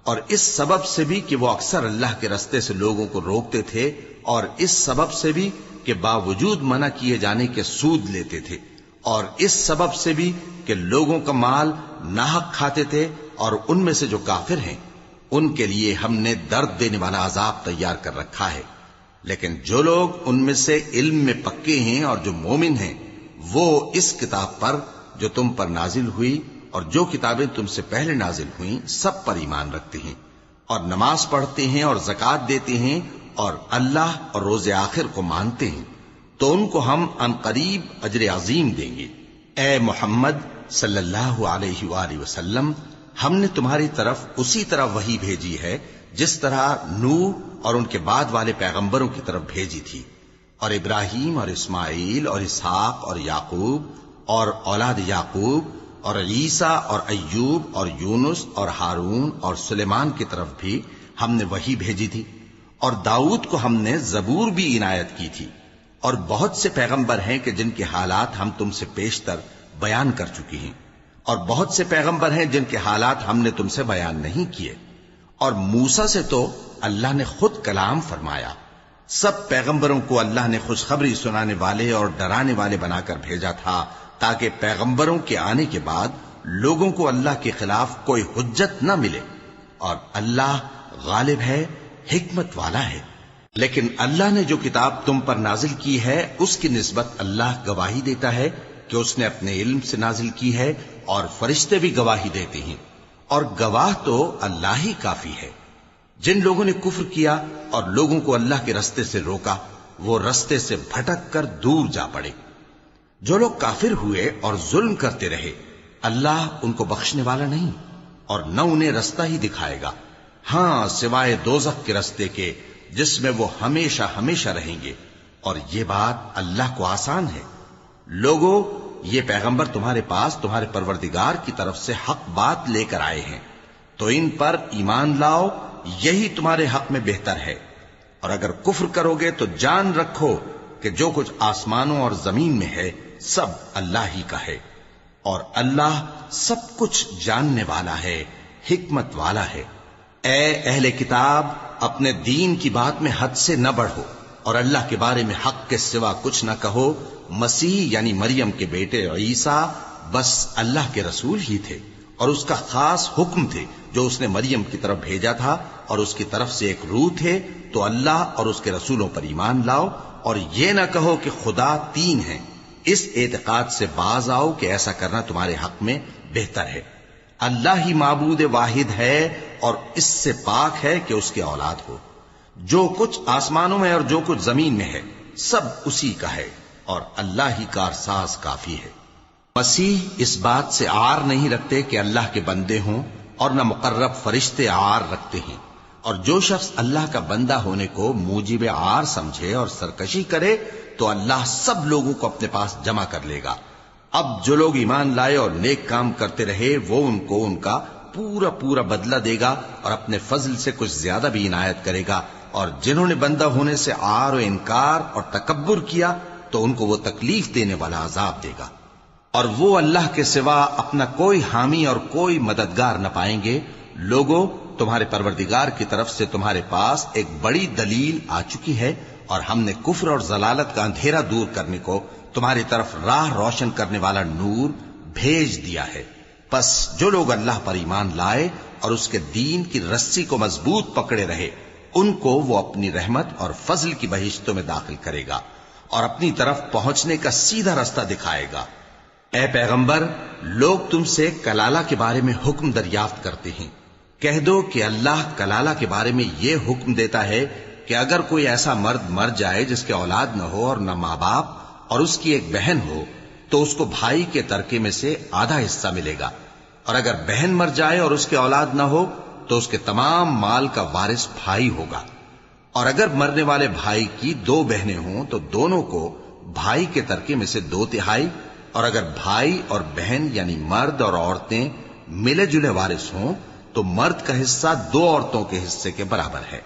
اور اس سبب سے بھی کہ وہ اکثر اللہ کے رستے سے لوگوں کو روکتے تھے، اور اس سبب سے بھی کہ باوجود منع کیے جانے کے سود لیتے تھے، اور اس سبب سے بھی کہ لوگوں کا مال ناحق کھاتے تھے، اور ان میں سے جو کافر ہیں ان کے لیے ہم نے درد دینے والا عذاب تیار کر رکھا ہے۔ لیکن جو لوگ ان میں سے علم میں پکے ہیں اور جو مومن ہیں وہ اس کتاب پر جو تم پر نازل ہوئی اور جو کتابیں تم سے پہلے نازل ہوئیں سب پر ایمان رکھتے ہیں، اور نماز پڑھتے ہیں اور زکوٰۃ دیتے ہیں اور اللہ اور روز آخر کو مانتے ہیں، تو ان کو ہم عنقریب اجر عظیم دیں گے۔ اے محمد صلی اللہ علیہ وآلہ وسلم، ہم نے تمہاری طرف اسی طرح وحی بھیجی ہے جس طرح نوح اور ان کے بعد والے پیغمبروں کی طرف بھیجی تھی، اور ابراہیم اور اسماعیل اور اسحاق اور یعقوب اور اولاد یعقوب اور عیسیٰ اور ایوب اور یونس اور ہارون اور سلیمان کی طرف بھی ہم نے وحی بھیجی تھی، اور داؤد کو ہم نے زبور بھی عنایت کی تھی، اور بہت سے پیغمبر ہیں کہ جن کے حالات ہم تم سے پیشتر بیان کر چکی ہیں، اور بہت سے پیغمبر ہیں جن کے حالات ہم نے تم سے بیان نہیں کیے، اور موسیٰ سے تو اللہ نے خود کلام فرمایا۔ سب پیغمبروں کو اللہ نے خوشخبری سنانے والے اور ڈرانے والے بنا کر بھیجا تھا تاکہ پیغمبروں کے آنے کے بعد لوگوں کو اللہ کے خلاف کوئی حجت نہ ملے، اور اللہ غالب ہے، حکمت والا ہے۔ لیکن اللہ نے جو کتاب تم پر نازل کی ہے اس کی نسبت اللہ گواہی دیتا ہے کہ اس نے اپنے علم سے نازل کی ہے، اور فرشتے بھی گواہی دیتے ہیں، اور گواہ تو اللہ ہی کافی ہے۔ جن لوگوں نے کفر کیا اور لوگوں کو اللہ کے رستے سے روکا وہ رستے سے بھٹک کر دور جا پڑے۔ جو لوگ کافر ہوئے اور ظلم کرتے رہے اللہ ان کو بخشنے والا نہیں اور نہ انہیں رستہ ہی دکھائے گا، ہاں سوائے دوزخ کے رستے کے جس میں وہ ہمیشہ ہمیشہ رہیں گے، اور یہ بات اللہ کو آسان ہے۔ لوگوں، یہ پیغمبر تمہارے پاس تمہارے پروردگار کی طرف سے حق بات لے کر آئے ہیں، تو ان پر ایمان لاؤ، یہی تمہارے حق میں بہتر ہے، اور اگر کفر کرو گے تو جان رکھو کہ جو کچھ آسمانوں اور زمین میں ہے سب اللہ ہی کا ہے، اور اللہ سب کچھ جاننے والا ہے، حکمت والا ہے۔ اے اہل کتاب، اپنے دین کی بات میں حد سے نہ بڑھو، اور اللہ کے بارے میں حق کے سوا کچھ نہ کہو۔ مسیح یعنی مریم کے بیٹے عیسیٰ بس اللہ کے رسول ہی تھے، اور اس کا خاص حکم تھے جو اس نے مریم کی طرف بھیجا تھا، اور اس کی طرف سے ایک روح تھے، تو اللہ اور اس کے رسولوں پر ایمان لاؤ، اور یہ نہ کہو کہ خدا تین ہیں، اس اعتقاد سے باز آؤ کہ ایسا کرنا تمہارے حق میں بہتر ہے۔ اللہ ہی معبود واحد ہے اور اس سے پاک ہے کہ اس کی اولاد ہو۔ جو کچھ آسمانوں میں اور جو کچھ زمین میں ہے سب اسی کا ہے، اور اللہ ہی کارساز کافی ہے۔ مسیح اس بات سے عار نہیں رکھتے کہ اللہ کے بندے ہوں، اور نہ مقرب فرشتے عار رکھتے ہیں، اور جو شخص اللہ کا بندہ ہونے کو موجب عار سمجھے اور سرکشی کرے تو اللہ سب لوگوں کو اپنے پاس جمع کر لے گا۔ اب جو لوگ ایمان لائے اور نیک کام کرتے رہے وہ ان کو ان کا پورا پورا بدلہ دے گا، اور اپنے فضل سے کچھ زیادہ بھی عنایت کرے گا، اور جنہوں نے بندہ ہونے سے عار و انکار اور تکبر کیا تو ان کو وہ تکلیف دینے والا عذاب دے گا، اور وہ اللہ کے سوا اپنا کوئی حامی اور کوئی مددگار نہ پائیں گے۔ لوگوں، تمہارے پروردگار کی طرف سے تمہارے پاس ایک بڑی دلیل آ چکی ہے، اور ہم نے کفر اور ضلالت کا اندھیرا دور کرنے کو تمہاری طرف راہ روشن کرنے والا نور بھیج دیا ہے۔ پس جو لوگ اللہ پر ایمان لائے اور اس کے دین کی رسی کو مضبوط پکڑے رہے، ان کو وہ اپنی رحمت اور فضل کی بہشتوں میں داخل کرے گا اور اپنی طرف پہنچنے کا سیدھا رستہ دکھائے گا۔ اے پیغمبر، لوگ تم سے کلالہ کے بارے میں حکم دریافت کرتے ہیں، کہہ دو کہ اللہ کلالہ کے بارے میں یہ حکم دیتا ہے کہ اگر کوئی ایسا مرد مر جائے جس کے اولاد نہ ہو اور نہ ماں باپ اور اس کی ایک بہن ہو تو اس کو بھائی کے ترکے میں سے آدھا حصہ ملے گا، اور اگر بہن مر جائے اور اس کے اولاد نہ ہو تو اس کے تمام مال کا وارث بھائی ہوگا، اور اگر مرنے والے بھائی کی 2 بہنیں ہوں تو دونوں کو بھائی کے ترکے میں سے 2/3، اور اگر بھائی اور بہن یعنی مرد اور عورتیں ملے جلے وارث ہوں تو مرد کا حصہ 2 عورتوں کے حصے کے برابر ہے۔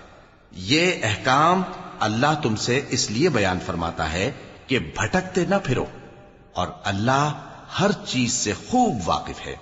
یہ احکام اللہ تم سے اس لیے بیان فرماتا ہے کہ بھٹکتے نہ پھرو، اور اللہ ہر چیز سے خوب واقف ہے۔